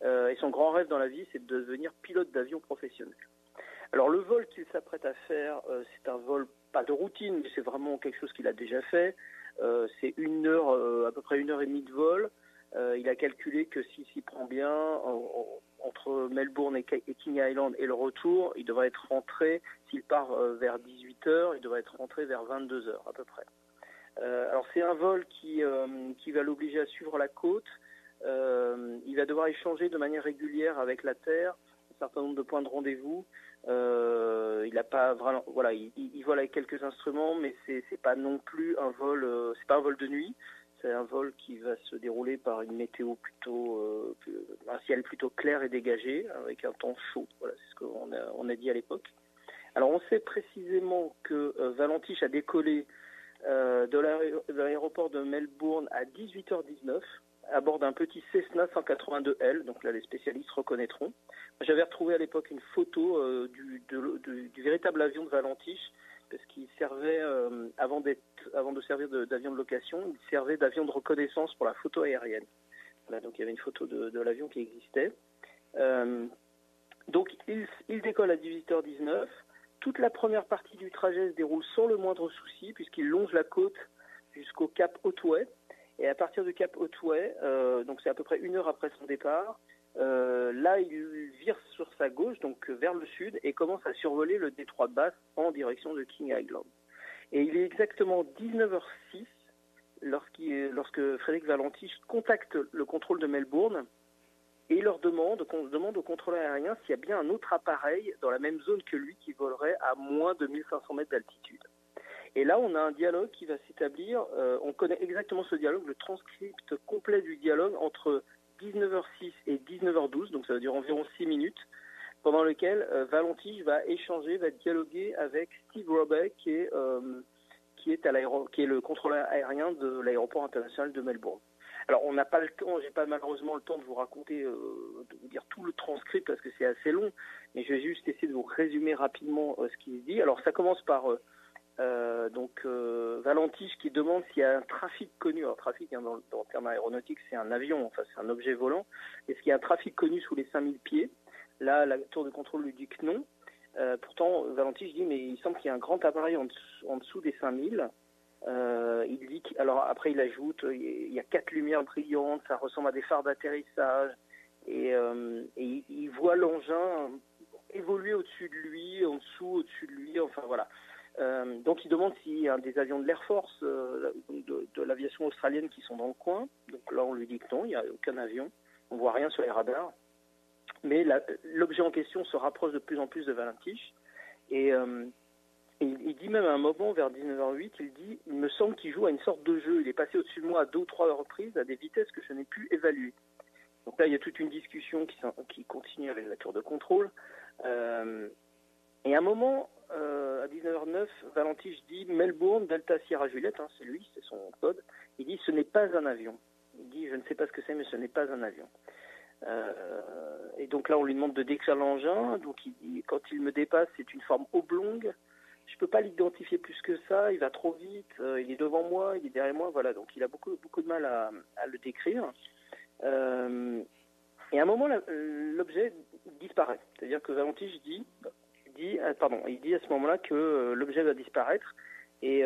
Et son grand rêve dans la vie, c'est de devenir pilote d'avion professionnel. Alors le vol qu'il s'apprête à faire, c'est un vol pas de routine, mais c'est vraiment quelque chose qu'il a déjà fait. C'est à peu près 1h30 de vol. Il a calculé que s'il s'y prend bien, entre Melbourne et King Island et le retour, il devrait être rentré, s'il part vers 18h, il devrait être rentré vers 22h à peu près. Alors c'est un vol qui va l'obliger à suivre la côte. Il va devoir échanger de manière régulière avec la Terre un certain nombre de points de rendez-vous. Il a pas vraiment, voilà, il vole avec quelques instruments, mais c'est pas non plus un vol, c'est pas un vol de nuit. C'est un vol qui va se dérouler par une météo un ciel plutôt clair et dégagé, avec un temps chaud. Voilà, c'est ce qu'on a dit à l'époque. Alors on sait précisément que Valentich a décollé de l'aéroport de Melbourne à 18h19 à bord d'un petit Cessna 182L, donc là les spécialistes reconnaîtront. J'avais retrouvé à l'époque une photo du véritable avion de Valentich, parce qu'il servait, avant de servir d'avion de location, il servait d'avion de reconnaissance pour la photo aérienne. Voilà, donc il y avait une photo de l'avion qui existait. Donc il décolle à 18h19, toute la première partie du trajet se déroule sans le moindre souci, puisqu'il longe la côte jusqu'au cap Otway. Et à partir du cap Otway, donc c'est à peu près 1 heure après son départ, là il vire sur sa gauche, donc vers le sud, et commence à survoler le détroit de Bass en direction de King Island. Et il est exactement 19h06 lorsque Frédéric Valentich contacte le contrôle de Melbourne et demande au contrôleur aérien s'il y a bien un autre appareil dans la même zone que lui qui volerait à moins de 1500 mètres d'altitude. Et là, on a un dialogue qui va s'établir. On connaît exactement ce dialogue, le transcript complet du dialogue entre 19h06 et 19h12, donc ça va durer environ 6 minutes, pendant lequel Valentich va dialoguer avec Steve Roebuck, qui est le contrôleur aérien de l'aéroport international de Melbourne. Alors, on n'a pas le temps, j'ai pas malheureusement le temps de vous raconter, de vous dire tout le transcript parce que c'est assez long, mais je vais juste essayer de vous résumer rapidement ce qui se dit. Alors, ça commence par Valentich qui demande s'il y a un trafic connu. Alors, trafic, dans le terme aéronautique, c'est un avion, enfin, c'est un objet volant. Est-ce qu'il y a un trafic connu sous les 5000 pieds? Là, la tour de contrôle lui dit que non. Pourtant, Valentich dit, mais il semble qu'il y a un grand appareil en dessous des 5000. Il dit alors après il ajoute il y a 4 lumières brillantes, ça ressemble à des phares d'atterrissage et il voit l'engin évoluer au-dessus de lui, en dessous, au-dessus de lui, enfin voilà. Donc il demande s'il y a des avions de l'Air Force, de l'aviation australienne qui sont dans le coin. Donc là on lui dit que non, il n'y a aucun avion, on voit rien sur les radars. Mais l'objet en question se rapproche de plus en plus de Valentich et il dit même à un moment, vers 19h08, il me semble qu'il joue à une sorte de jeu. Il est passé au-dessus de moi à 2 ou 3 reprises à des vitesses que je n'ai pu évaluer. Donc là, il y a toute une discussion qui continue avec la tour de contrôle. Et à un moment, à 19h09, Valentich dit Melbourne, Delta Sierra Juliette, c'est lui, c'est son code. Il dit ce n'est pas un avion. Il dit je ne sais pas ce que c'est, mais ce n'est pas un avion. Et donc là, on lui demande de décrire l'engin. Donc il dit quand il me dépasse, c'est une forme oblongue. Je peux pas l'identifier plus que ça, il va trop vite, il est devant moi, il est derrière moi, voilà, donc il a beaucoup de mal à le décrire. Et à un moment, l'objet disparaît. C'est-à-dire que Valentich dit à ce moment-là que l'objet va disparaître et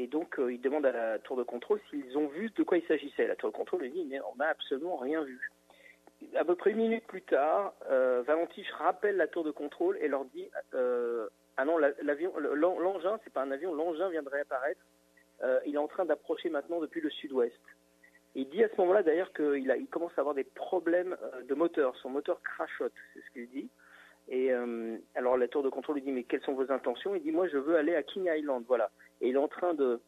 donc il demande à la tour de contrôle s'ils ont vu de quoi il s'agissait. La tour de contrôle lui dit mais on n'a absolument rien vu. À peu près 1 minute plus tard, Valentich rappelle la tour de contrôle et leur dit ah non, l'engin, c'est pas un avion, l'engin vient de réapparaître. Il est en train d'approcher maintenant depuis le sud-ouest. Il dit à ce moment-là d'ailleurs qu'il commence à avoir des problèmes de moteur. Son moteur crachote, c'est ce qu'il dit. Et alors la tour de contrôle lui dit mais quelles sont vos intentions? Il dit moi je veux aller à King Island, voilà. Et il est en train et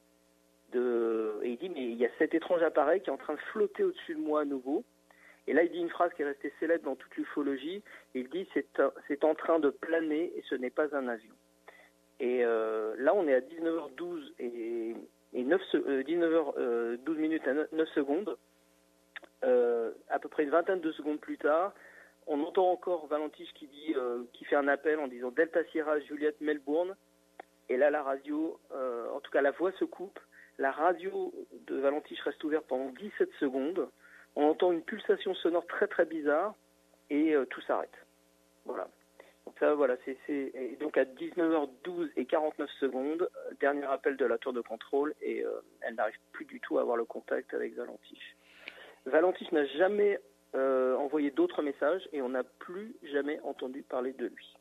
il dit mais il y a cet étrange appareil qui est en train de flotter au-dessus de moi à nouveau. Et là, il dit une phrase qui est restée célèbre dans toute l'ufologie. Il dit c'est en train de planer et ce n'est pas un avion. Et là, on est à 19h12 et 19h12 minutes à 9 secondes. À peu près une vingtaine de secondes plus tard, on entend encore Valentich qui fait un appel en disant Delta Sierra Juliette Melbourne. Et là, la radio, en tout cas la voix se coupe. La radio de Valentich reste ouverte pendant 17 secondes. On entend une pulsation sonore très très bizarre et tout s'arrête. Voilà. Donc ça, voilà, et donc à 19h12 et 49 secondes, dernier appel de la tour de contrôle et elle n'arrive plus du tout à avoir le contact avec Valentich. Valentich n'a jamais envoyé d'autres messages et on n'a plus jamais entendu parler de lui.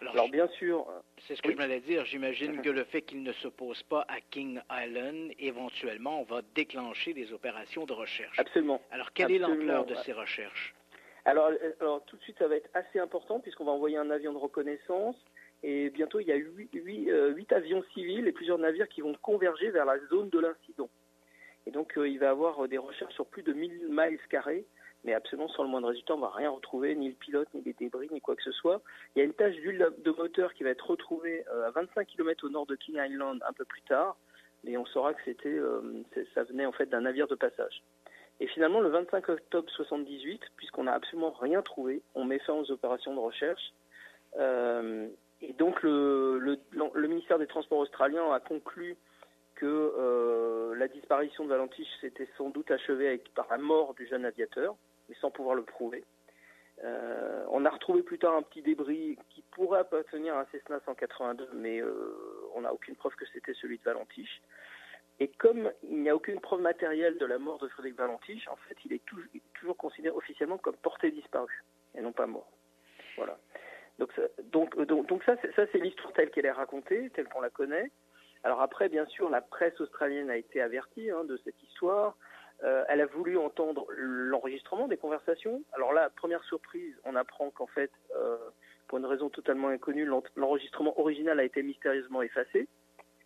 Alors bien sûr... C'est ce que je m'allais dire. J'imagine que le fait qu'il ne se pose pas à King Island, éventuellement, on va déclencher des opérations de recherche. Absolument. Alors, quelle est l'ampleur de ces recherches? Alors, tout de suite, ça va être assez important puisqu'on va envoyer un avion de reconnaissance et bientôt, il y a 8 avions civils et plusieurs navires qui vont converger vers la zone de l'incident. Et donc, il va y avoir des recherches sur plus de 1000 miles carrés, mais absolument sans le moindre résultat, on ne va rien retrouver, ni le pilote, ni les débris, ni quoi que ce soit. Il y a une tache d'huile de moteur qui va être retrouvée à 25 km au nord de King Island un peu plus tard, mais on saura que ça venait en fait d'un navire de passage. Et finalement, le 25 octobre 1978, puisqu'on n'a absolument rien trouvé, on met fin aux opérations de recherche. Et donc, le ministère des Transports australien a conclu que la disparition de Valentich s'était sans doute achevée par la mort du jeune aviateur, mais sans pouvoir le prouver. On a retrouvé plus tard un petit débris qui pourrait appartenir à un Cessna 182, mais on n'a aucune preuve que c'était celui de Valentiche. Et comme il n'y a aucune preuve matérielle de la mort de Frédéric Valentiche, en fait, il est toujours considéré officiellement comme porté disparu et non pas mort. Voilà. Donc ça c'est l'histoire telle qu'elle est racontée, telle qu'on la connaît. Alors après, bien sûr, la presse australienne a été avertie de cette histoire. Elle a voulu entendre l'enregistrement des conversations. Alors là, première surprise, on apprend qu'en fait, pour une raison totalement inconnue, l'enregistrement original a été mystérieusement effacé.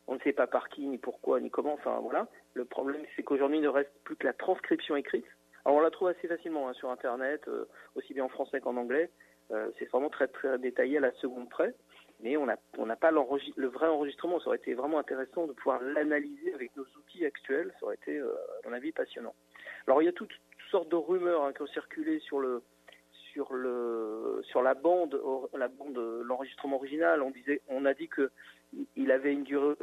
On ne sait pas par qui, ni pourquoi, ni comment. Enfin voilà. Le problème, c'est qu'aujourd'hui, il ne reste plus que la transcription écrite. Alors on la trouve assez facilement sur Internet, aussi bien en français qu'en anglais. C'est vraiment très très détaillé à la seconde près. Mais on n'a pas le vrai enregistrement. Ça aurait été vraiment intéressant de pouvoir l'analyser avec nos outils actuels. Ça aurait été, à mon avis, passionnant. Alors il y a toutes sortes de rumeurs qui ont circulé sur la bande, l'enregistrement original. On a dit que il avait une durée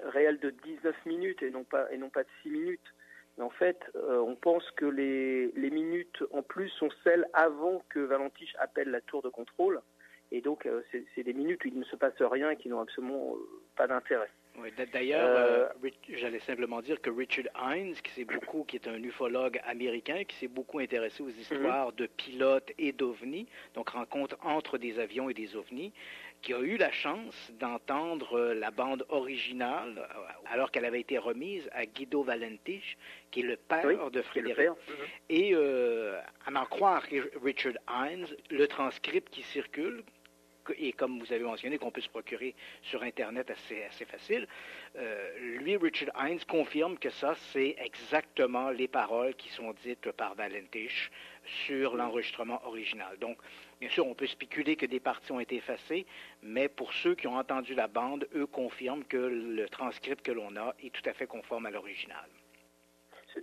réelle de 19 minutes et non pas de 6 minutes. Mais en fait, on pense que les minutes en plus sont celles avant que Valentiche appelle la tour de contrôle. Et donc, c'est des minutes où il ne se passe rien et qui n'ont absolument pas d'intérêt. Oui, d'ailleurs, j'allais simplement dire que Richard Hines, qui est un ufologue américain, qui s'est beaucoup intéressé aux histoires de pilotes et d'ovnis, donc rencontres entre des avions et des ovnis, qui a eu la chance d'entendre la bande originale alors qu'elle avait été remise à Guido Valentiche, qui est le père de Frédéric. Et à n'en croire Richard Hines, le transcript qui circule, et comme vous avez mentionné, qu'on peut se procurer sur Internet assez facile, lui, Richard Hines, confirme que ça, c'est exactement les paroles qui sont dites par Valentiche sur l'enregistrement original. Donc, bien sûr, on peut spéculer que des parties ont été effacées, mais pour ceux qui ont entendu la bande, eux confirment que le transcript que l'on a est tout à fait conforme à l'original.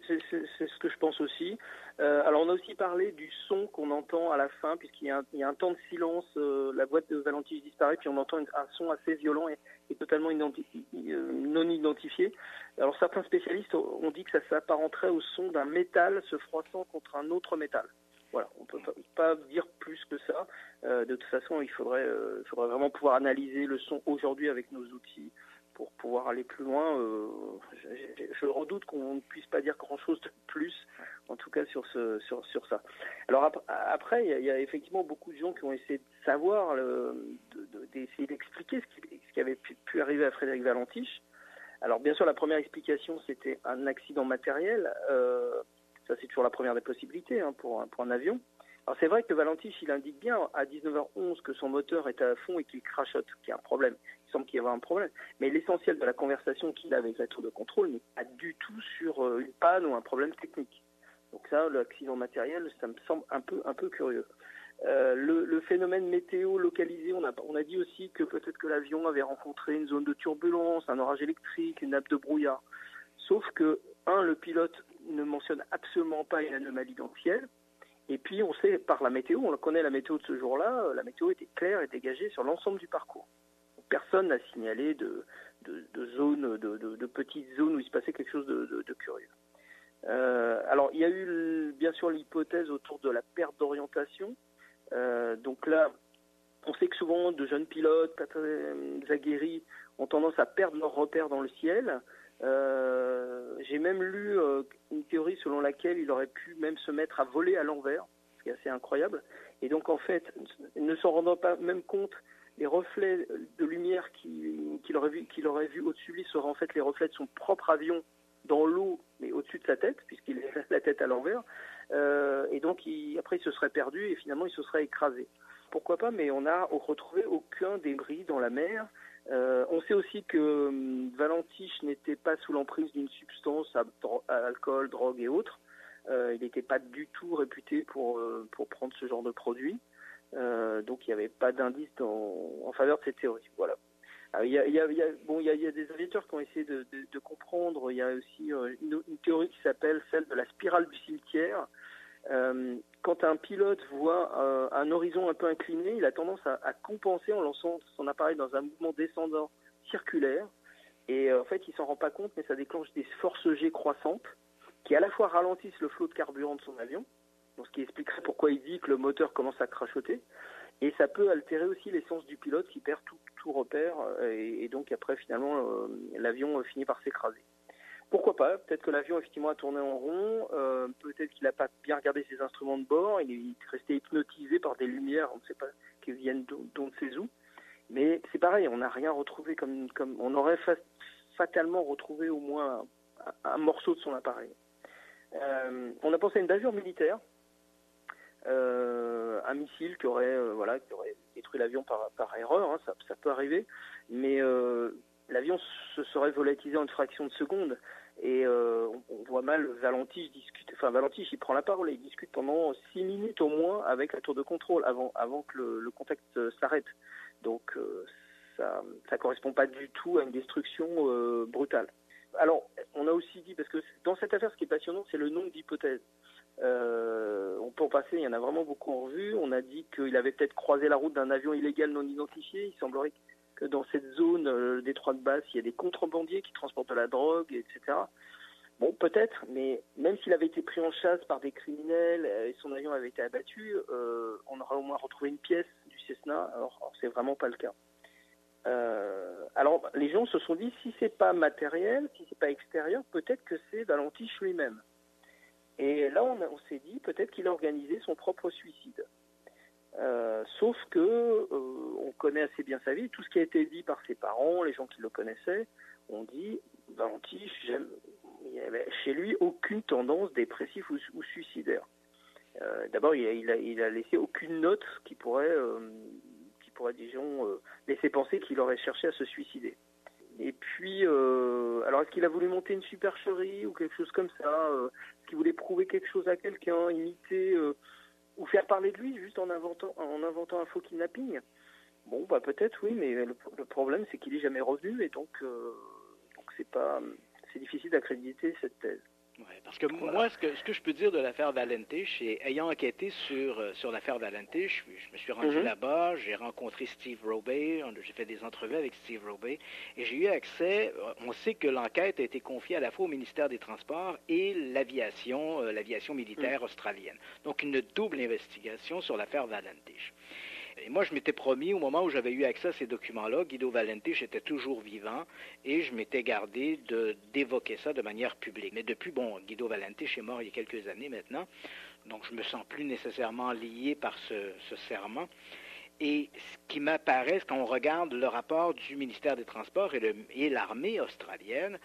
C'est ce que je pense aussi. Alors on a aussi parlé du son qu'on entend à la fin, puisqu'il y a un temps de silence, la boîte de Valentiche disparaît, puis on entend un son assez violent et totalement non identifié. Alors certains spécialistes ont dit que ça s'apparenterait au son d'un métal se froissant contre un autre métal. Voilà, on ne peut pas dire plus que ça. De toute façon, il faudrait vraiment pouvoir analyser le son aujourd'hui avec nos outils pour pouvoir aller plus loin. Je redoute qu'on ne puisse pas dire grand-chose de plus, en tout cas sur ça. Alors après, il y a effectivement beaucoup de gens qui ont essayé de savoir, d'essayer d'expliquer ce qui avait pu arriver à Frédéric Valentiche. Alors bien sûr, la première explication, c'était un accident matériel. Ça, c'est toujours la première des possibilités pour un avion. Alors c'est vrai que Valentiche, il indique bien à 19h11 que son moteur est à fond et qu'il crachote, qu'il y a un problème. Il semble qu'il y ait un problème. Mais l'essentiel de la conversation qu'il a avec la tour de contrôle n'est pas du tout sur une panne ou un problème technique. Donc ça, l'accident matériel, ça me semble un peu curieux. Le phénomène météo localisé, on a dit aussi que peut-être que l'avion avait rencontré une zone de turbulence, un orage électrique, une nappe de brouillard. Sauf que, le pilote ne mentionne absolument pas une anomalie dans le ciel. Et puis, on sait par la météo, on connaît la météo de ce jour-là, la météo était claire et dégagée sur l'ensemble du parcours. Personne n'a signalé de zones, de petites zones où il se passait quelque chose de curieux. Alors, il y a eu bien sûr l'hypothèse autour de la perte d'orientation. Donc là, on sait que souvent de jeunes pilotes, pas très aguerris, ont tendance à perdre leurs repères dans le ciel. J'ai même lu une théorie selon laquelle il aurait pu même se mettre à voler à l'envers, ce qui est assez incroyable. Et donc en fait, ne s'en rendant pas même compte, les reflets de lumière qu'il aurait vu au-dessus de lui seraient en fait les reflets de son propre avion dans l'eau, mais au-dessus de sa tête, puisqu'il a la tête à l'envers. Et donc après il se serait perdu et finalement il se serait écrasé. Pourquoi pas, mais on n'a retrouvé aucun débris dans la mer. On sait aussi que Valentiche n'était pas sous l'emprise d'une substance à alcool, drogue et autres. Il n'était pas du tout réputé pour prendre ce genre de produit. Donc il n'y avait pas d'indice en faveur de cette théorie. Voilà. Alors, il y a des aviateurs qui ont essayé de comprendre. Il y a aussi une théorie qui s'appelle celle de la spirale du cimetière. Quand un pilote voit un horizon un peu incliné, il a tendance à compenser en lançant son appareil dans un mouvement descendant circulaire. Et en fait, il s'en rend pas compte, mais ça déclenche des forces G croissantes qui à la fois ralentissent le flot de carburant de son avion donc ce qui expliquerait pourquoi il dit que le moteur commence à crachoter. Et ça peut altérer aussi l'essence du pilote qui perd tout repère et donc après finalement l'avion finit par s'écraser. Pourquoi pas? Peut-être que l'avion effectivement a tourné en rond, peut-être qu'il n'a pas bien regardé ses instruments de bord, il est resté hypnotisé par des lumières, on ne sait pas, qui viennent d'on ne sait où. Mais c'est pareil, on n'a rien retrouvé comme on aurait fatalement retrouvé au moins un morceau de son appareil. On a pensé à une bavure militaire, un missile qui aurait détruit l'avion par erreur, hein, ça peut arriver, mais l'avion se serait volatilisé en une fraction de seconde et on voit mal Valentich discuter. Enfin, Valentich, il prend la parole et il discute pendant 6 minutes au moins avec la tour de contrôle avant que le contact s'arrête. Donc ça correspond pas du tout à une destruction brutale. Alors, on a aussi dit, parce que dans cette affaire, ce qui est passionnant, c'est le nombre d'hypothèses. On peut en passer, il y en a vraiment beaucoup en revue. On a dit qu'il avait peut-être croisé la route d'un avion illégal non identifié. Il semblerait que dans cette zone, le détroit de Basse, il y a des contrebandiers qui transportent de la drogue, etc. Bon, peut-être, mais même s'il avait été pris en chasse par des criminels et son avion avait été abattu, on aurait au moins retrouvé une pièce du Cessna. Alors c'est vraiment pas le cas. Alors, les gens se sont dit, si c'est pas matériel, si c'est pas extérieur, peut-être que c'est Valentich lui-même. Et là, on s'est dit, peut-être qu'il a organisé son propre suicide. Sauf que on connaît assez bien sa vie. Tout ce qui a été dit par ses parents, les gens qui le connaissaient, ont dit, Valentich, il n'y avait chez lui aucune tendance dépressive ou suicidaire. D'abord, il a laissé aucune note qui pourrait disons, laisser penser qu'il aurait cherché à se suicider. Et puis, alors est-ce qu'il a voulu monter une supercherie ou quelque chose comme ça, est-ce qu'il voulait prouver quelque chose à quelqu'un, imiter ou faire parler de lui juste en inventant un faux kidnapping? Bon, bah peut-être oui, mais le problème c'est qu'il est jamais revenu et donc c'est difficile d'accréditer cette thèse. Ouais, parce que moi, ce que je peux dire de l'affaire Valentich, c'est ayant enquêté sur l'affaire Valentich, je me suis rendu là-bas, j'ai rencontré Steve Robey, j'ai fait des entrevues avec Steve Robey, et j'ai eu accès, on sait que l'enquête a été confiée à la fois au ministère des Transports et l'aviation militaire australienne. Donc une double investigation sur l'affaire Valentich. Et moi, je m'étais promis, au moment où j'avais eu accès à ces documents-là, Guido Valentich était toujours vivant, et je m'étais gardé d'évoquer ça de manière publique. Mais depuis, Guido Valentich est mort il y a quelques années maintenant, donc je me sens plus nécessairement lié par ce serment. Et ce qui m'apparaît, quand on regarde le rapport du ministère des Transports et l'armée australienne,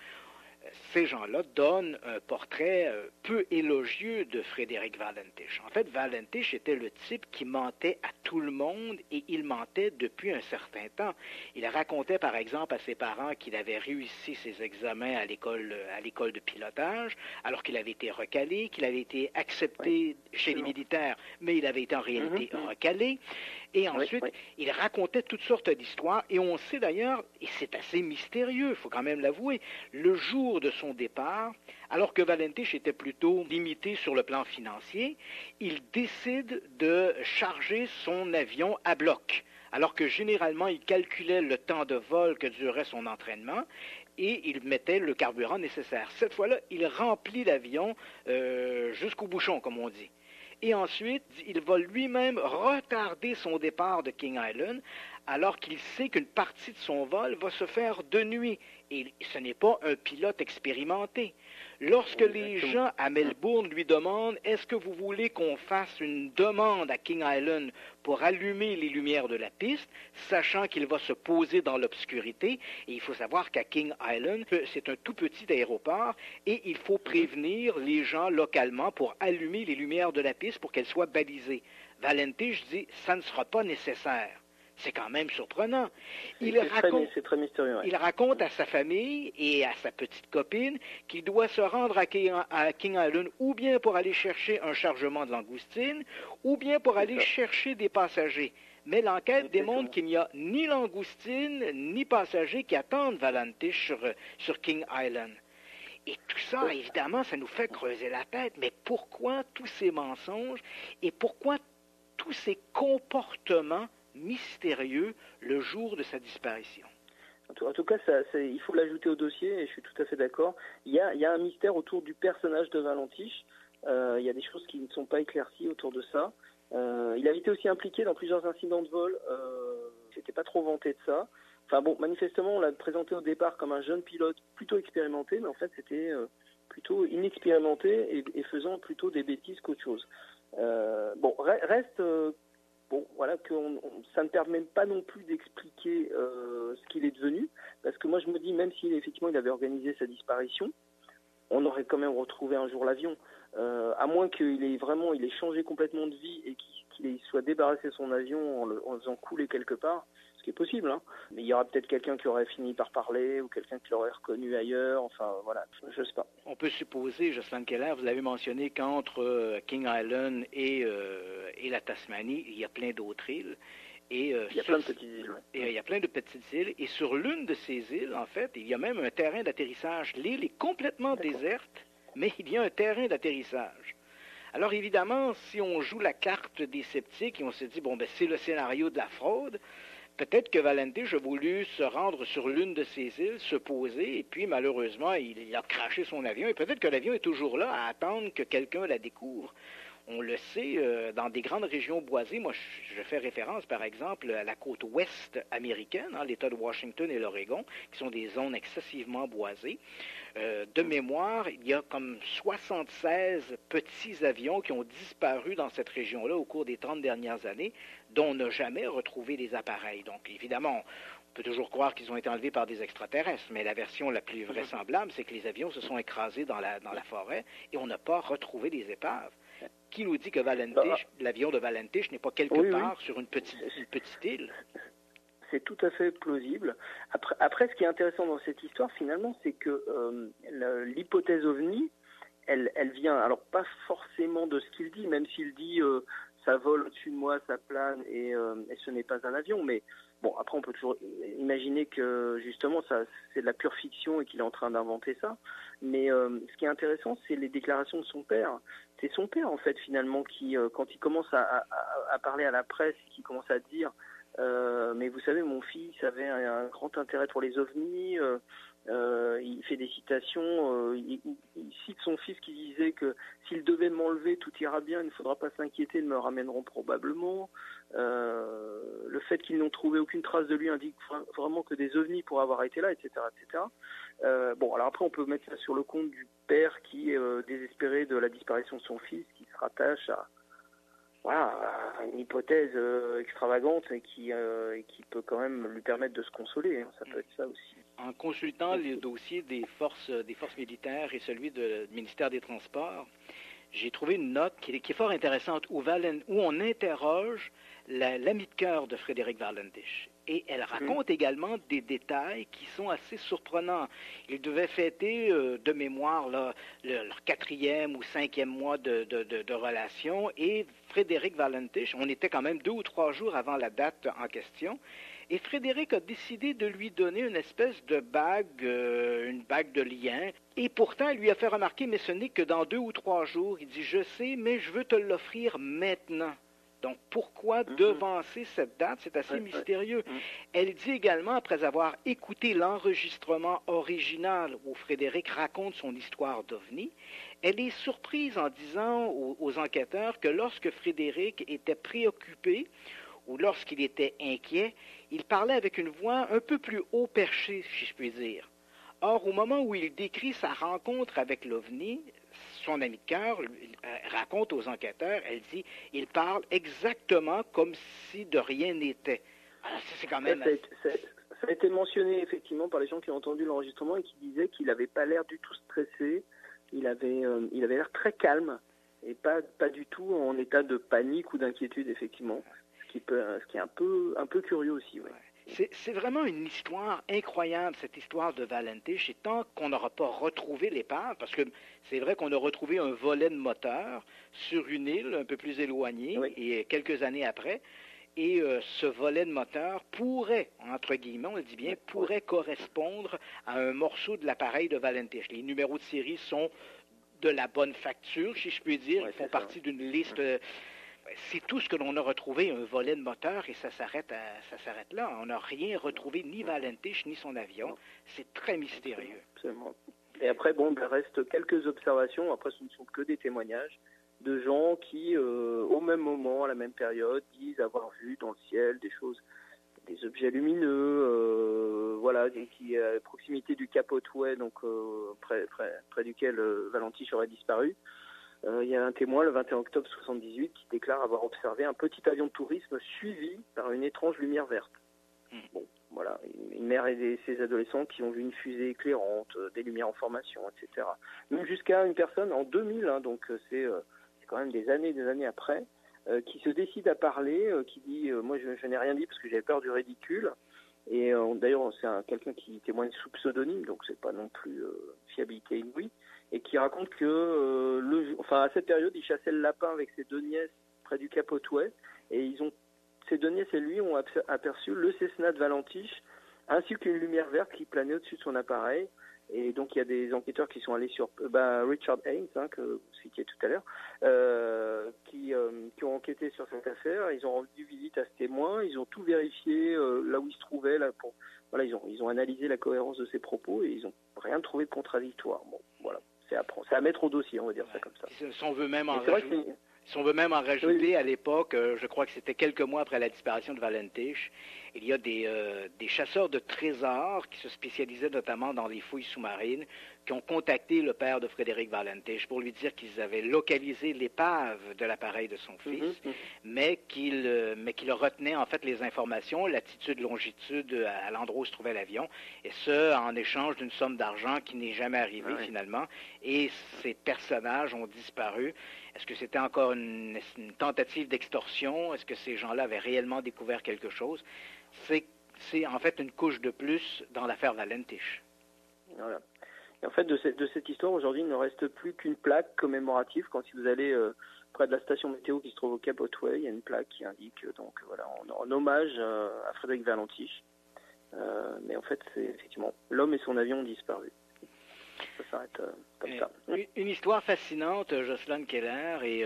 ces gens-là donnent un portrait peu élogieux de Frédéric Valentich. En fait, Valentich était le type qui mentait à tout le monde et il mentait depuis un certain temps. Il racontait par exemple à ses parents qu'il avait réussi ses examens à l'école de pilotage alors qu'il avait été recalé, qu'il avait été accepté chez les militaires, mais il avait été en réalité recalé. Et ensuite, il racontait toutes sortes d'histoires, et on sait d'ailleurs, et c'est assez mystérieux, il faut quand même l'avouer, le jour de son départ, alors que Valentich était plutôt limité sur le plan financier, il décide de charger son avion à bloc, alors que généralement il calculait le temps de vol que durait son entraînement, et il mettait le carburant nécessaire. Cette fois-là, il remplit l'avion jusqu'au bouchon, comme on dit. Et ensuite, il va lui-même retarder son départ de King Island alors qu'il sait qu'une partie de son vol va se faire de nuit. Et ce n'est pas un pilote expérimenté. Lorsque les gens à Melbourne lui demandent « Est-ce que vous voulez qu'on fasse une demande à King Island pour allumer les lumières de la piste ?» sachant qu'il va se poser dans l'obscurité. Et il faut savoir qu'à King Island, c'est un tout petit aéroport et il faut prévenir les gens localement pour allumer les lumières de la piste pour qu'elles soient balisées. Valentich dit « Ça ne sera pas nécessaire ». C'est quand même surprenant. C'est très mystérieux. Ouais. Il raconte à sa famille et à sa petite copine qu'il doit se rendre à King Island ou bien pour aller chercher un chargement de langoustine ou bien pour aller chercher des passagers. Mais l'enquête démontre qu'il n'y a ni langoustine ni passagers qui attendent Valentich sur King Island. Et tout ça, évidemment, ça nous fait creuser la tête. Mais pourquoi tous ces mensonges et pourquoi tous ces comportements mystérieux le jour de sa disparition? En tout cas, il faut l'ajouter au dossier, et je suis tout à fait d'accord. Il y a un mystère autour du personnage de Valentich, Il y a des choses qui ne sont pas éclaircies autour de ça. Il avait été aussi impliqué dans plusieurs incidents de vol. C'était pas trop vanté de ça. Enfin bon, manifestement, on l'a présenté au départ comme un jeune pilote plutôt expérimenté, mais en fait, c'était plutôt inexpérimenté et faisant plutôt des bêtises qu'autre chose. Reste... Bon, voilà, ça ne permet pas non plus d'expliquer ce qu'il est devenu, parce que moi je me dis, même si effectivement il avait organisé sa disparition, on aurait quand même retrouvé un jour l'avion, à moins qu'il ait changé complètement de vie et qu'il soit débarrassé de son avion en faisant couler quelque part, ce qui est possible, hein. Mais il y aura peut-être quelqu'un qui aurait fini par parler ou quelqu'un qui l'aurait reconnu ailleurs, enfin voilà, je sais pas. On peut supposer, Jocelyn Keller, vous avez mentionné qu'entre King Island et la Tasmanie, il y a plein d'autres îles. Et, il y a plein de petites îles. Ouais. Et il y a plein de petites îles. Et sur l'une de ces îles, en fait, il y a même un terrain d'atterrissage. L'île est complètement déserte, mais il y a un terrain d'atterrissage. Alors évidemment, si on joue la carte des sceptiques et on se dit, bon, ben c'est le scénario de la fraude, peut-être que Valentich a voulu se rendre sur l'une de ces îles, se poser, et puis malheureusement, il a craché son avion. Et peut-être que l'avion est toujours là à attendre que quelqu'un la découvre. On le sait, dans des grandes régions boisées, moi je fais référence par exemple à la côte ouest américaine, l'État de Washington et l'Oregon, qui sont des zones excessivement boisées. De mémoire, il y a comme 76 petits avions qui ont disparu dans cette région-là au cours des 30 dernières années, dont on n'a jamais retrouvé les appareils. Donc évidemment, on peut toujours croire qu'ils ont été enlevés par des extraterrestres, mais la version la plus vraisemblable, c'est que les avions se sont écrasés dans la forêt et on n'a pas retrouvé les épaves. Qui nous dit que l'avion de Valentich n'est pas quelque part sur une petite île? C'est tout à fait plausible. Après, ce qui est intéressant dans cette histoire, finalement, c'est que l'hypothèse OVNI, elle vient, alors pas forcément de ce qu'il dit, même s'il dit ça vole au-dessus de moi, ça plane et ce n'est pas un avion, mais bon, après on peut toujours imaginer que justement c'est de la pure fiction et qu'il est en train d'inventer ça. Mais ce qui est intéressant, c'est les déclarations de son père. C'est son père en fait finalement qui, quand il commence à parler à la presse, qui commence à dire mais vous savez, mon fils avait un grand intérêt pour les ovnis. Il fait des citations. Il cite son fils qui disait que s'il devait m'enlever, tout ira bien. Il ne faudra pas s'inquiéter, ils me ramèneront probablement. Le fait qu'ils n'ont trouvé aucune trace de lui indique vraiment que des ovnis pourraient avoir été là, etc., etc. Bon, alors après, on peut mettre ça sur le compte du père qui est désespéré de la disparition de son fils, qui se rattache à une hypothèse extravagante et qui peut quand même lui permettre de se consoler. Ça peut être ça aussi. En consultant les dossiers des forces militaires et celui du ministère des Transports, j'ai trouvé une note qui est fort intéressante où on interroge l'ami de cœur de Frédéric Valentich. Et elle raconte également des détails qui sont assez surprenants. Ils devaient fêter de mémoire leur 4e ou 5e mois de relation. Et Frédéric Valentich, on était quand même 2 ou 3 jours avant la date en question. Et Frédéric a décidé de lui donner une espèce de bague, une bague de lien. Et pourtant, il lui a fait remarquer, mais ce n'est que dans 2 ou 3 jours. Il dit, je sais, mais je veux te l'offrir maintenant. Donc, pourquoi devancer cette date? C'est assez mystérieux. Elle dit également, après avoir écouté l'enregistrement original où Frédéric raconte son histoire d'OVNI, elle est surprise en disant aux enquêteurs que lorsque Frédéric était préoccupé ou lorsqu'il était inquiet, il parlait avec une voix un peu plus haut perchée, si je puis dire. Or, au moment où il décrit sa rencontre avec l'OVNI, son ami de cœur raconte aux enquêteurs, elle dit, il parle exactement comme si de rien n'était. Alors, c'est quand même... Ça a été mentionné effectivement par les gens qui ont entendu l'enregistrement et qui disaient qu'il n'avait pas l'air du tout stressé, il avait l'air très calme et pas du tout en état de panique ou d'inquiétude effectivement, ce qui est un peu curieux aussi. Ouais. C'est vraiment une histoire incroyable, cette histoire de Valentich, et tant qu'on n'aura pas retrouvé l'épave, parce que c'est vrai qu'on a retrouvé un volet de moteur sur une île un peu plus éloignée, et quelques années après, et ce volet de moteur pourrait, entre guillemets, on le dit bien, pourrait correspondre à un morceau de l'appareil de Valentich. Les numéros de série sont de la bonne facture, si je puis dire, ils font partie d'une liste... C'est tout ce que l'on a retrouvé, un volet de moteur, et ça s'arrête là. On n'a rien retrouvé, ni Valentich, ni son avion. C'est très mystérieux. Absolument. Et après, bon, il reste quelques observations. Après, ce ne sont que des témoignages de gens qui, au même moment, à la même période, disent avoir vu dans le ciel des choses, des objets lumineux, voilà, qui à proximité du Cap Otway, donc près duquel Valentiche aurait disparu. Il y a un témoin, le 21 octobre 78, qui déclare avoir observé un petit avion de tourisme suivi par une étrange lumière verte. Bon, voilà, une mère et ses adolescents qui ont vu une fusée éclairante, des lumières en formation, etc. Même jusqu'à une personne en 2000, hein, donc c'est quand même des années après, qui se décide à parler, qui dit moi je n'ai rien dit parce que j'avais peur du ridicule. Et d'ailleurs c'est quelqu'un qui témoigne sous pseudonyme, donc c'est pas non plus fiabilité inouïe, et qui raconte que à cette période il chassait le lapin avec ses deux nièces près du Cap Otway, et ces deux nièces et lui ont aperçu le Cessna de Valentiche ainsi qu'une lumière verte qui planait au-dessus de son appareil. Et donc il y a des enquêteurs qui sont allés sur Richard Haynes, que vous citiez tout à l'heure, qui ont enquêté sur cette affaire. Ils ont rendu visite à ce témoin, ils ont tout vérifié là où il se trouvait, ils ont analysé la cohérence de ses propos et ils n'ont rien trouvé de contradictoire. Bon, voilà, c'est à mettre au dossier, on va dire ça comme ça. Si on veut même en rajouter, oui. À l'époque, je crois que c'était quelques mois après la disparition de Valentiche, il y a des chasseurs de trésors qui se spécialisaient notamment dans les fouilles sous-marines, qui ont contacté le père de Frédéric Valentiche pour lui dire qu'ils avaient localisé l'épave de l'appareil de son fils, mais qu'il retenait en fait les informations, latitude, longitude à l'endroit où se trouvait l'avion, et ce, en échange d'une somme d'argent qui n'est jamais arrivée finalement, et ces personnages ont disparu. Est-ce que c'était encore une tentative d'extorsion? Est-ce que ces gens-là avaient réellement découvert quelque chose? C'est en fait une couche de plus dans l'affaire Valentiche. Voilà. Et en fait, de cette histoire, aujourd'hui, il ne reste plus qu'une plaque commémorative. Quand si vous allez près de la station météo qui se trouve au Cap Otway, il y a une plaque qui indique, donc voilà, en hommage à Frédéric Valentiche. Mais en fait, c'est effectivement, l'homme et son avion ont disparu. Ça s'arrête comme ça. Une histoire fascinante, Jocelyn Keller, et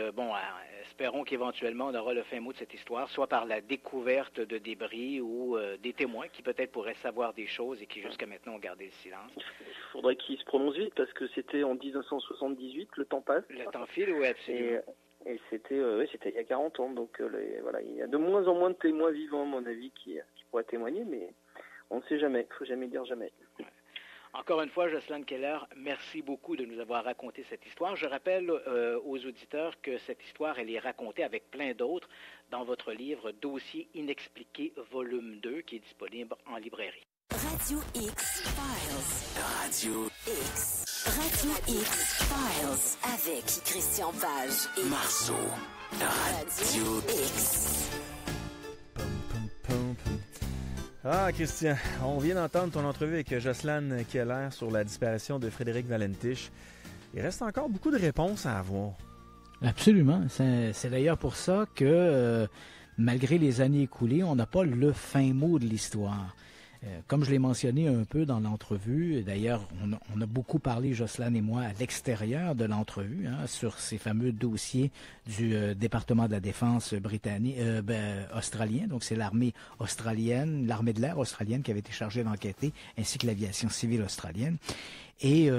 espérons qu'éventuellement on aura le fin mot de cette histoire, soit par la découverte de débris ou des témoins qui peut-être pourraient savoir des choses et qui jusqu'à maintenant ont gardé le silence. Il faudrait qu'ils se prononcent vite parce que c'était en 1978, le temps passe. Le temps file, oui, absolument. Et c'était il y a 40 ans, donc il y a de moins en moins de témoins vivants, à mon avis, qui pourraient témoigner, mais on ne sait jamais, il ne faut jamais dire jamais. Ouais. Encore une fois, Jocelyn Keller, merci beaucoup de nous avoir raconté cette histoire. Je rappelle aux auditeurs que cette histoire, elle est racontée avec plein d'autres dans votre livre « Dossier inexpliqué, volume 2 » qui est disponible en librairie. Radio X Files. Radio X. Radio X Files avec Christian Page et Marceau. Radio X. Ah, Christian, on vient d'entendre ton entrevue avec Jocelyn Keller sur la disparition de Frédéric Valentiche. Il reste encore beaucoup de réponses à avoir. Absolument. C'est d'ailleurs pour ça que, malgré les années écoulées, on n'a pas le fin mot de l'histoire. Comme je l'ai mentionné un peu dans l'entrevue, d'ailleurs, on a beaucoup parlé, Jocelyn et moi, à l'extérieur de l'entrevue, sur ces fameux dossiers du département de la défense britannique, australien. Donc, c'est l'armée australienne, l'armée de l'air australienne qui avait été chargée d'enquêter, ainsi que l'aviation civile australienne. Et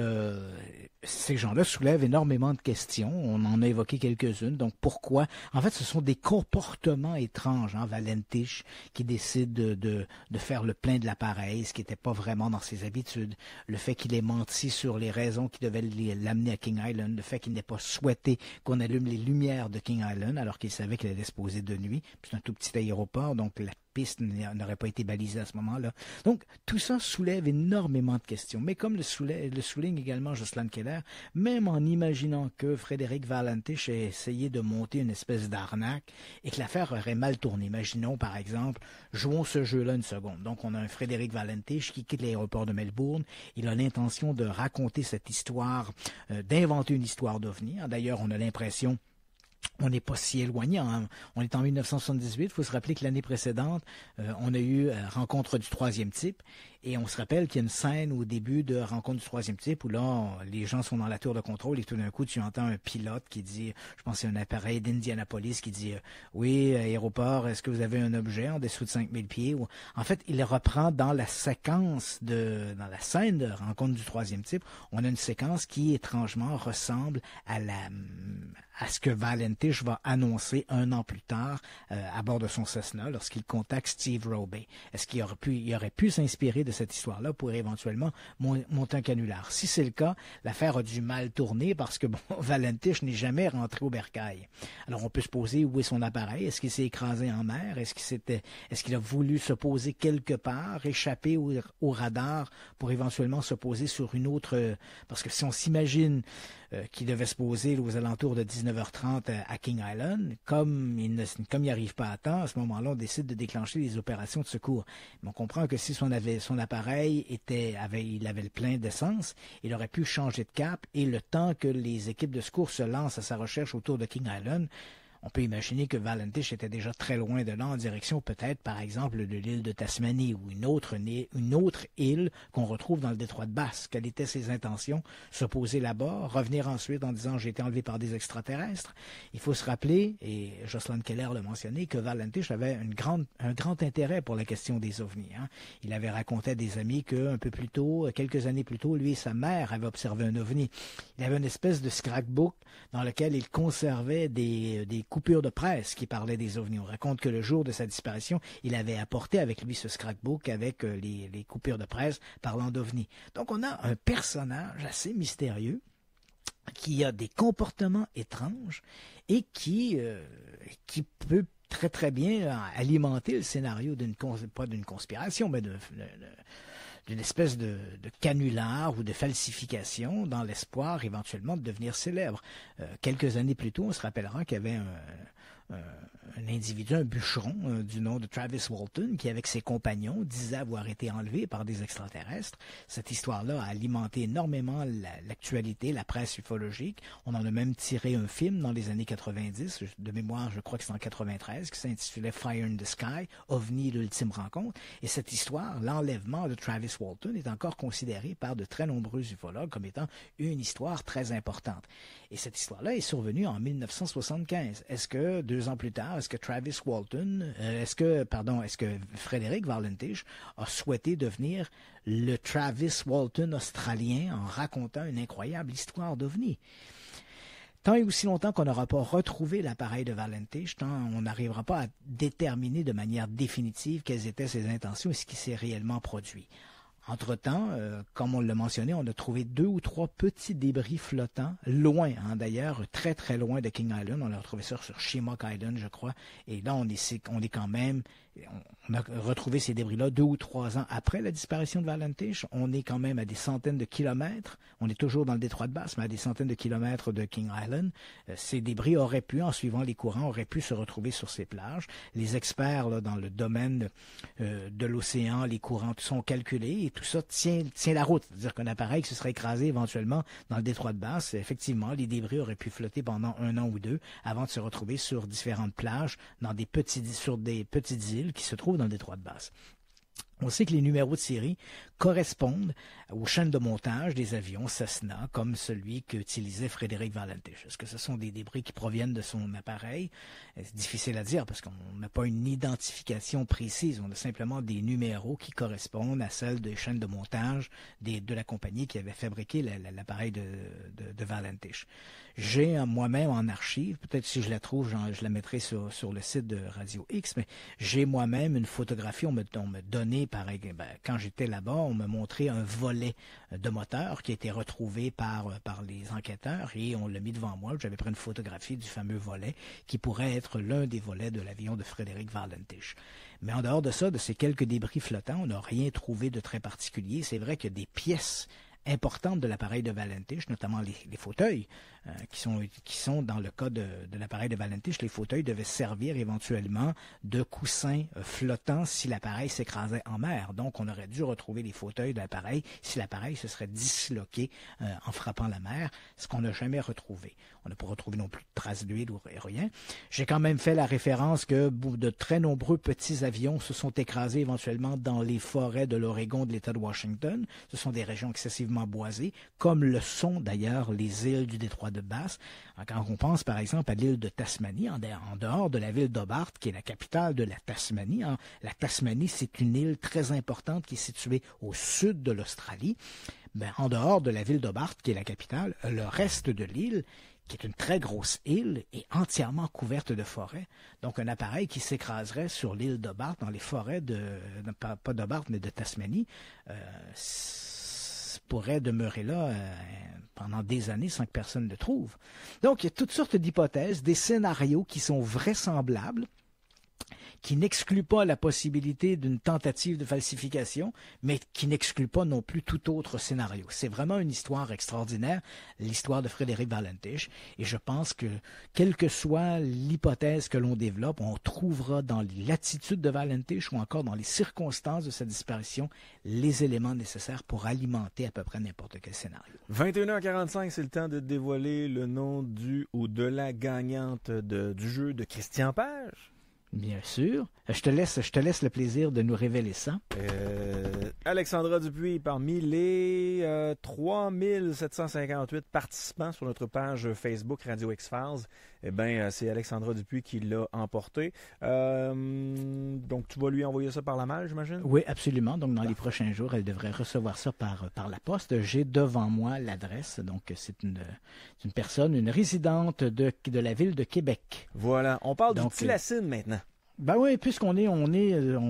ces gens-là soulèvent énormément de questions. On en a évoqué quelques-unes. Donc, pourquoi? En fait, ce sont des comportements étranges, Valentiche, qui décide de faire le plein de l'appareil, ce qui n'était pas vraiment dans ses habitudes. Le fait qu'il ait menti sur les raisons qui devaient l'amener à King Island. Le fait qu'il n'ait pas souhaité qu'on allume les lumières de King Island, alors qu'il savait qu'il allait se poser de nuit. Puis c'est un tout petit aéroport, donc la piste n'aurait pas été balisée à ce moment-là. Donc, tout ça soulève énormément de questions. Mais comme le souligne également Jocelyn Keller, même en imaginant que Frédéric Valentiche ait essayé de monter une espèce d'arnaque et que l'affaire aurait mal tourné. Imaginons, par exemple, jouons ce jeu-là une seconde. Donc, on a un Frédéric Valentiche qui quitte l'aéroport de Melbourne. Il a l'intention de raconter cette histoire, d'inventer une histoire d'OVNI. D'ailleurs, on a l'impression on n'est pas si éloigné. Hein. On est en 1978. Il faut se rappeler que l'année précédente, on a eu Rencontre du troisième type. Et on se rappelle qu'il y a une scène au début de Rencontre du troisième type où là, les gens sont dans la tour de contrôle et tout d'un coup, tu entends un pilote qui dit, je pense que c'est un appareil d'Indianapolis qui dit « Oui, aéroport, est-ce que vous avez un objet en dessous de 5000 pieds? » En fait, il reprend dans la séquence dans la scène de Rencontre du troisième type, on a une séquence qui étrangement ressemble à ce que Valentich va annoncer un an plus tard à bord de son Cessna lorsqu'il contacte Steve Robey. Est-ce qu'il aurait pu s'inspirer de cette histoire-là pour éventuellement monter un canular? Si c'est le cas, l'affaire a dû mal tourner parce que Valentich n'est jamais rentré au bercail. Alors on peut se poser où est son appareil? Est-ce qu'il s'est écrasé en mer? Est-ce qu'il a voulu se poser quelque part, échapper au radar pour éventuellement se poser sur une autre... Parce que si on s'imagine qu'il devait se poser aux alentours de 19h30 à King Island, comme il n'y arrive pas à temps, à ce moment-là, on décide de déclencher les opérations de secours. Mais on comprend que si son appareil il avait le plein d'essence, il aurait pu changer de cap et le temps que les équipes de secours se lancent à sa recherche autour de King Island, on peut imaginer que Valentich était déjà très loin de là, en direction peut-être, par exemple, de l'île de Tasmanie ou une autre île qu'on retrouve dans le détroit de Bass. Quelles étaient ses intentions? Se poser là-bas, revenir ensuite en disant « j'ai été enlevé par des extraterrestres ». Il faut se rappeler, et Jocelyn Keller l'a mentionné, que Valentich avait un grand intérêt pour la question des ovnis. Hein. Il avait raconté à des amis qu'un peu plus tôt, quelques années plus tôt, lui et sa mère avaient observé un ovni. Il avait une espèce de scrapbook dans lequel il conservait des coupures de presse qui parlaient des ovnis. On raconte que le jour de sa disparition, il avait apporté avec lui ce scrapbook avec les coupures de presse parlant d'ovnis. Donc on a un personnage assez mystérieux qui a des comportements étranges et qui peut très très bien alimenter le scénario pas d'une conspiration, mais d'une espèce de canular ou de falsification dans l'espoir éventuellement de devenir célèbre. Quelques années plus tôt, on se rappellera qu'il y avait un individu, un bûcheron du nom de Travis Walton, qui avec ses compagnons disait avoir été enlevé par des extraterrestres. Cette histoire-là a alimenté énormément l'actualité, la presse ufologique. On en a même tiré un film dans les années 90, de mémoire, je crois que c'est en 93, qui s'intitulait Fire in the Sky, OVNI, l'ultime rencontre. Et cette histoire, l'enlèvement de Travis Walton, est encore considérée par de très nombreux ufologues comme étant une histoire très importante. Et cette histoire-là est survenue en 1975. Est-ce que 2 ans plus tard, est-ce que Frédéric Valentich a souhaité devenir le Travis Walton australien en racontant une incroyable histoire d'OVNI? Tant et aussi longtemps qu'on n'aura pas retrouvé l'appareil de Valentich, tant on n'arrivera pas à déterminer de manière définitive quelles étaient ses intentions et ce qui s'est réellement produit. Entre-temps, comme on l'a mentionné, on a trouvé 2 ou 3 petits débris flottants, loin, hein, d'ailleurs, très très loin de King Island. On a retrouvé ça sur Shimock Island, je crois. Et là, on est quand même... On a retrouvé ces débris-là 2 ou 3 ans après la disparition de Valentich. On est quand même à des centaines de kilomètres. On est toujours dans le détroit de Bass, mais à des centaines de kilomètres de King Island. Ces débris auraient pu, en suivant les courants, se retrouver sur ces plages. Les experts là, dans le domaine de l'océan, les courants, tout sont calculés et tout ça tient la route. C'est-à-dire qu'un appareil qui se serait écrasé éventuellement dans le détroit de Bass, effectivement, les débris auraient pu flotter pendant 1 an ou 2 avant de se retrouver sur différentes plages, sur des petites îles qui se trouvent dans le détroit de Bass. On sait que les numéros de série correspondent aux chaînes de montage des avions Cessna, comme celui qu'utilisait Frédéric Valentich. Est-ce que ce sont des débris qui proviennent de son appareil? C'est difficile à dire parce qu'on n'a pas une identification précise. On a simplement des numéros qui correspondent à celles des chaînes de montage de la compagnie qui avait fabriqué l'appareil de Valentich. J'ai moi-même en archive, peut-être si je la trouve, je la mettrai sur le site de Radio X, mais j'ai moi-même une photographie, on me donnait, quand j'étais là-bas, on me montrait un volet de moteur qui a été retrouvé par les enquêteurs et on l'a mis devant moi. J'avais pris une photographie du fameux volet qui pourrait être l'un des volets de l'avion de Frédéric Valentich. Mais en dehors de ça, de ces quelques débris flottants, on n'a rien trouvé de très particulier. C'est vrai que des pièces importantes de l'appareil de Valentich, notamment les fauteuils qui sont dans le cas de l'appareil de Valentich, les fauteuils devaient servir éventuellement de coussins flottants si l'appareil s'écrasait en mer. Donc, on aurait dû retrouver les fauteuils de l'appareil si l'appareil se serait disloqué en frappant la mer, ce qu'on n'a jamais retrouvé. On n'a pas retrouvé non plus de traces d'huile ou rien. J'ai quand même fait la référence que de très nombreux petits avions se sont écrasés éventuellement dans les forêts de l'Oregon de l'État de Washington. Ce sont des régions excessivement boisées, comme le sont d'ailleurs les îles du détroit de Bass. Quand on pense par exemple à l'île de Tasmanie, en dehors de la ville d'Hobart, qui est la capitale de la Tasmanie. La Tasmanie, c'est une île très importante qui est située au sud de l'Australie. En dehors de la ville d'Hobart, qui est la capitale, le reste de l'île, qui est une très grosse île, est entièrement couverte de forêts. Donc, un appareil qui s'écraserait sur l'île d'Hobart, dans les forêts pas d'Hobart, mais de Tasmanie, pourrait demeurer là pendant des années sans que personne ne le trouve. Donc, il y a toutes sortes d'hypothèses, des scénarios qui sont vraisemblables, qui n'exclut pas la possibilité d'une tentative de falsification, mais qui n'exclut pas non plus tout autre scénario. C'est vraiment une histoire extraordinaire, l'histoire de Frédéric Valentich, et je pense que, quelle que soit l'hypothèse que l'on développe, on trouvera dans l'attitude de Valentich ou encore dans les circonstances de sa disparition les éléments nécessaires pour alimenter à peu près n'importe quel scénario. 21h45, c'est le temps de dévoiler le nom du ou de la gagnante du jeu de Christian Page. Bien sûr. Je te laisse le plaisir de nous révéler ça. Alexandra Dupuis, parmi les 3758 participants sur notre page Facebook Radio X-Files, c'est Alexandra Dupuis qui l'a emporté. Donc, tu vas lui envoyer ça par la malle, j'imagine? Oui, absolument. Donc, dans les prochains jours, elle devrait recevoir ça par la poste. J'ai devant moi l'adresse. Donc, c'est une personne, une résidente de la ville de Québec. Voilà. On parle du Tilacine maintenant. Ben oui, puisqu'on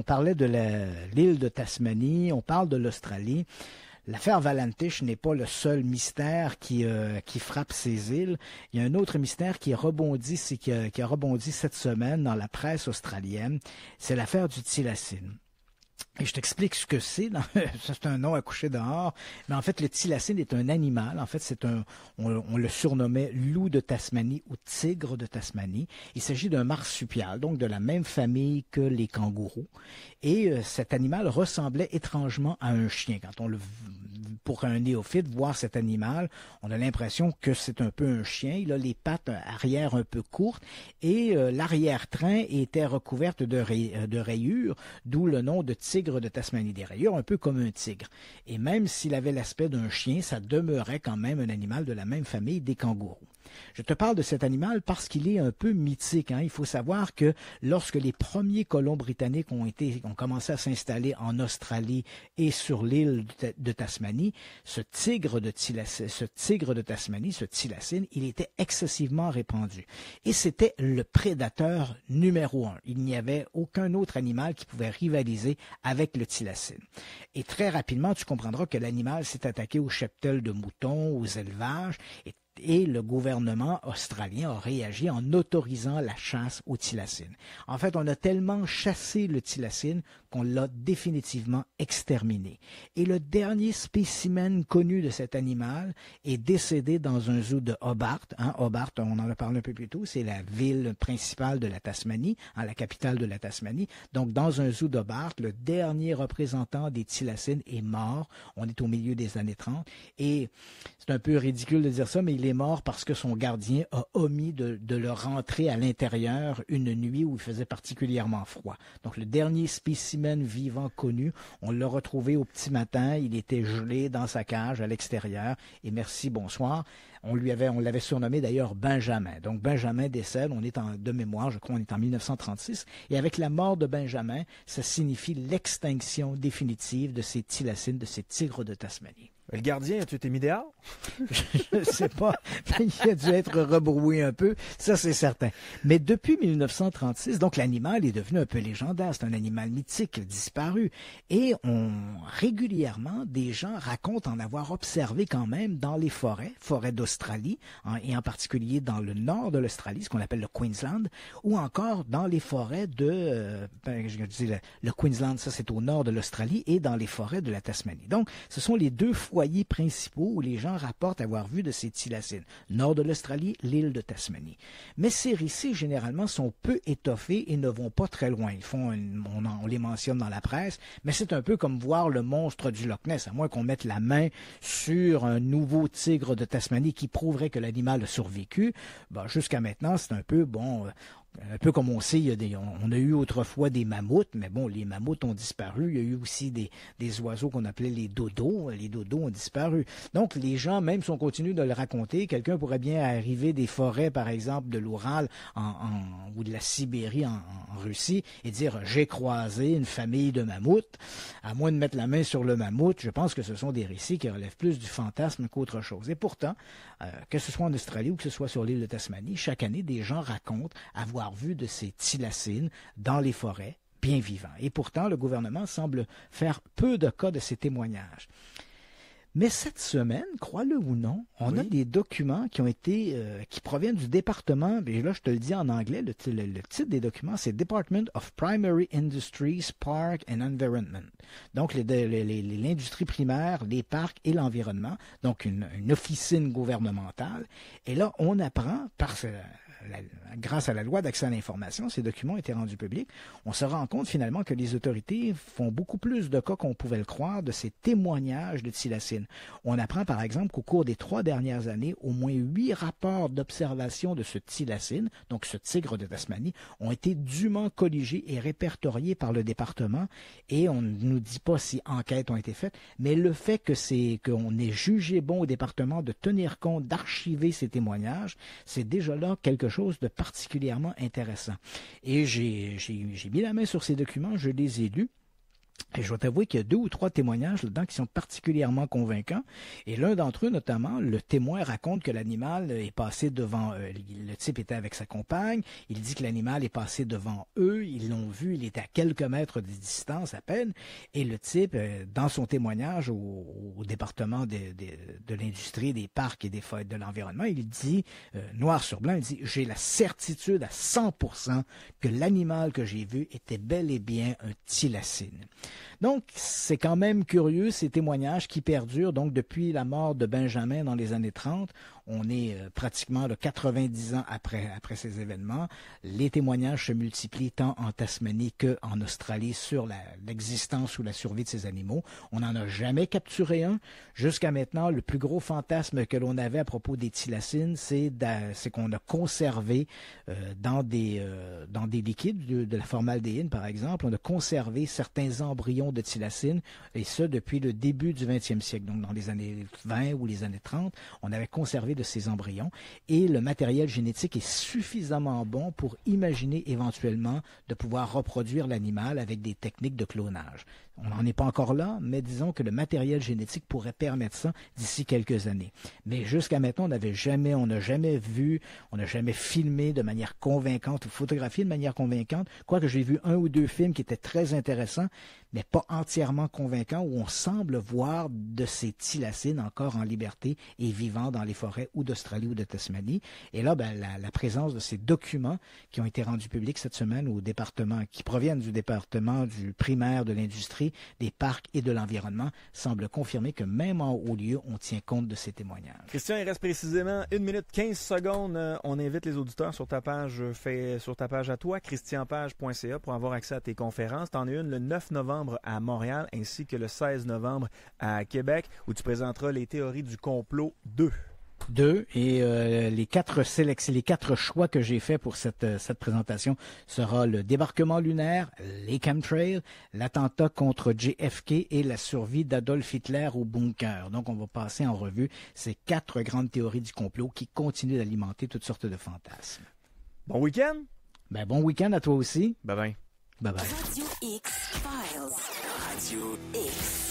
parlait de l'île de Tasmanie, on parle de l'Australie. L'affaire Valentich n'est pas le seul mystère qui frappe ces îles. Il y a un autre mystère qui a rebondi cette semaine dans la presse australienne. C'est l'affaire du Tilacine. Et je t'explique ce que c'est. C'est un nom à coucher dehors. Mais en fait, le Tilacine est un animal. En fait, on le surnommait loup de Tasmanie ou tigre de Tasmanie. Il s'agit d'un marsupial, donc de la même famille que les kangourous. Et cet animal ressemblait étrangement à un chien. Pour un néophyte, voir cet animal, on a l'impression que c'est un peu un chien. Il a les pattes arrière un peu courtes et l'arrière-train était recouverte de rayures, d'où le nom de tigre de Tasmanie, des rayures un peu comme un tigre. Et même s'il avait l'aspect d'un chien, ça demeurait quand même un animal de la même famille des kangourous. Je te parle de cet animal parce qu'il est un peu mythique. Il faut savoir que lorsque les premiers colons britanniques ont commencé à s'installer en Australie et sur l'île de Tasmanie, ce tigre de Tasmanie, ce Tilacine, il était excessivement répandu. Et c'était le prédateur numéro 1. Il n'y avait aucun autre animal qui pouvait rivaliser avec le Tilacine. Et très rapidement, tu comprendras que l'animal s'est attaqué aux cheptels de moutons, aux élevages, et le gouvernement australien a réagi en autorisant la chasse au Tilacine. En fait, on a tellement chassé le Tilacine qu'on l'a définitivement exterminé. Et le dernier spécimen connu de cet animal est décédé dans un zoo de Hobart. Hobart, on en a parlé un peu plus tôt, c'est la ville principale de la Tasmanie, la capitale de la Tasmanie. Donc, dans un zoo d'Hobart, le dernier représentant des Tilacines est mort. On est au milieu des années 30. Et c'est un peu ridicule de dire ça, mais il est mort parce que son gardien a omis de le rentrer à l'intérieur une nuit où il faisait particulièrement froid. Donc, le dernier spécimen vivant connu, on l'a retrouvé au petit matin. Il était gelé dans sa cage à l'extérieur. Et merci, bonsoir. On l'avait surnommé d'ailleurs Benjamin. Donc, Benjamin décède. De mémoire, je crois, on est en 1936. Et avec la mort de Benjamin, ça signifie l'extinction définitive de ces Tilacines, de ces tigres de Tasmanie. Le gardien, as-tu été mis dehors? Je ne sais pas. Il a dû être rebroué un peu. Ça, c'est certain. Mais depuis 1936, donc l'animal est devenu un peu légendaire. C'est un animal mythique, disparu. Et régulièrement, des gens racontent en avoir observé quand même dans les forêts d'Australie, et en particulier dans le nord de l'Australie, ce qu'on appelle le Queensland, ou encore dans les forêts le Queensland, ça c'est au nord de l'Australie, et dans les forêts de la Tasmanie. Donc, ce sont les deux fois foyers principaux où les gens rapportent avoir vu de ces thylacines. Nord de l'Australie, l'île de Tasmanie. Mais ces récits, généralement, sont peu étoffés et ne vont pas très loin. On les mentionne dans la presse, mais c'est un peu comme voir le monstre du Loch Ness, à moins qu'on mette la main sur un nouveau tigre de Tasmanie qui prouverait que l'animal a survécu. Jusqu'à maintenant, c'est un peu, un peu comme on sait, on a eu autrefois des mammouths, mais les mammouths ont disparu. Il y a eu aussi des oiseaux qu'on appelait les dodos. Les dodos ont disparu. Donc, les gens, même si on continue de le raconter, quelqu'un pourrait bien arriver des forêts, par exemple, de l'Oural ou de la Sibérie en Russie et dire « j'ai croisé une famille de mammouths ». À moins de mettre la main sur le mammouth, je pense que ce sont des récits qui relèvent plus du fantasme qu'autre chose. Et pourtant, que ce soit en Australie ou que ce soit sur l'île de Tasmanie, chaque année, des gens racontent avoir vu de ces thylacines dans les forêts, bien vivants. Et pourtant, le gouvernement semble faire peu de cas de ces témoignages. Mais cette semaine, crois-le ou non, on a des documents qui ont été qui proviennent du département, et là je te le dis en anglais, le titre des documents, c'est Department of Primary Industries, Park and Environment. Donc l'industrie primaire, les parcs et l'environnement, donc une officine gouvernementale. Et là, on apprend, grâce à la loi d'accès à l'information, ces documents ont été rendus publics. On se rend compte finalement que les autorités font beaucoup plus de cas qu'on pouvait le croire de ces témoignages de thylacines. On apprend par exemple qu'au cours des 3 dernières années, au moins 8 rapports d'observation de ce thylacine, donc ce tigre de Tasmanie, ont été dûment colligés et répertoriés par le département. Et on ne nous dit pas si enquêtes ont été faites, mais le fait qu'on ait jugé bon au département de tenir compte, d'archiver ces témoignages, c'est déjà là quelque chose de particulièrement intéressant. Et j'ai mis la main sur ces documents, je les ai lus. Et je dois t'avouer qu'il y a 2 ou 3 témoignages là-dedans qui sont particulièrement convaincants. Et l'un d'entre eux, notamment, le témoin raconte que l'animal est passé devant... le type était avec sa compagne. Il dit que l'animal est passé devant eux. Ils l'ont vu. Il était à quelques mètres de distance à peine. Et le type, dans son témoignage au département de l'industrie, des parcs et de l'environnement, il dit, noir sur blanc, il dit « J'ai la certitude à 100% que l'animal que j'ai vu était bel et bien un thylacine. » Donc, c'est quand même curieux, ces témoignages qui perdurent donc depuis la mort de Benjamin dans les années 30. On est pratiquement 90 ans après ces événements. Les témoignages se multiplient tant en Tasmanie qu'en Australie sur l'existence ou la survie de ces animaux. On n'en a jamais capturé un. Jusqu'à maintenant, le plus gros fantasme que l'on avait à propos des thylacines, c'est qu'on a conservé dans des liquides, de la formaldéhyde par exemple, on a conservé certains embryons de thylacines, et ça depuis le début du 20e siècle. Donc dans les années 20 ou les années 30, on avait conservé de ces embryons, et le matériel génétique est suffisamment bon pour imaginer éventuellement de pouvoir reproduire l'animal avec des techniques de clonage. On n'en est pas encore là, mais disons que le matériel génétique pourrait permettre ça d'ici quelques années. Mais jusqu'à maintenant, on n'a jamais vu, on n'a jamais filmé de manière convaincante ou photographié de manière convaincante, quoique j'ai vu 1 ou 2 films qui étaient très intéressants, mais pas entièrement convaincants, où on semble voir de ces thylacines encore en liberté et vivant dans les forêts ou d'Australie ou de Tasmanie. Et là, la présence de ces documents qui ont été rendus publics cette semaine au département, qui proviennent du département du primaire de l'industrie, des parcs et de l'environnement, semble confirmer que même en haut lieu, on tient compte de ces témoignages. Christian, il reste précisément 1 minute 15 secondes. On invite les auditeurs sur ta page à toi, christianpage.ca, pour avoir accès à tes conférences. Tu en as une le 9 novembre à Montréal ainsi que le 16 novembre à Québec, où tu présenteras les théories du complot 2. Et les 4 choix que j'ai faits pour cette présentation sera le débarquement lunaire, les chemtrails, l'attentat contre JFK et la survie d'Adolf Hitler au bunker. Donc on va passer en revue ces 4 grandes théories du complot qui continuent d'alimenter toutes sortes de fantasmes. Bon week-end! Bon week-end à toi aussi. Bye bye. Bye bye. Radio X Files. Radio X.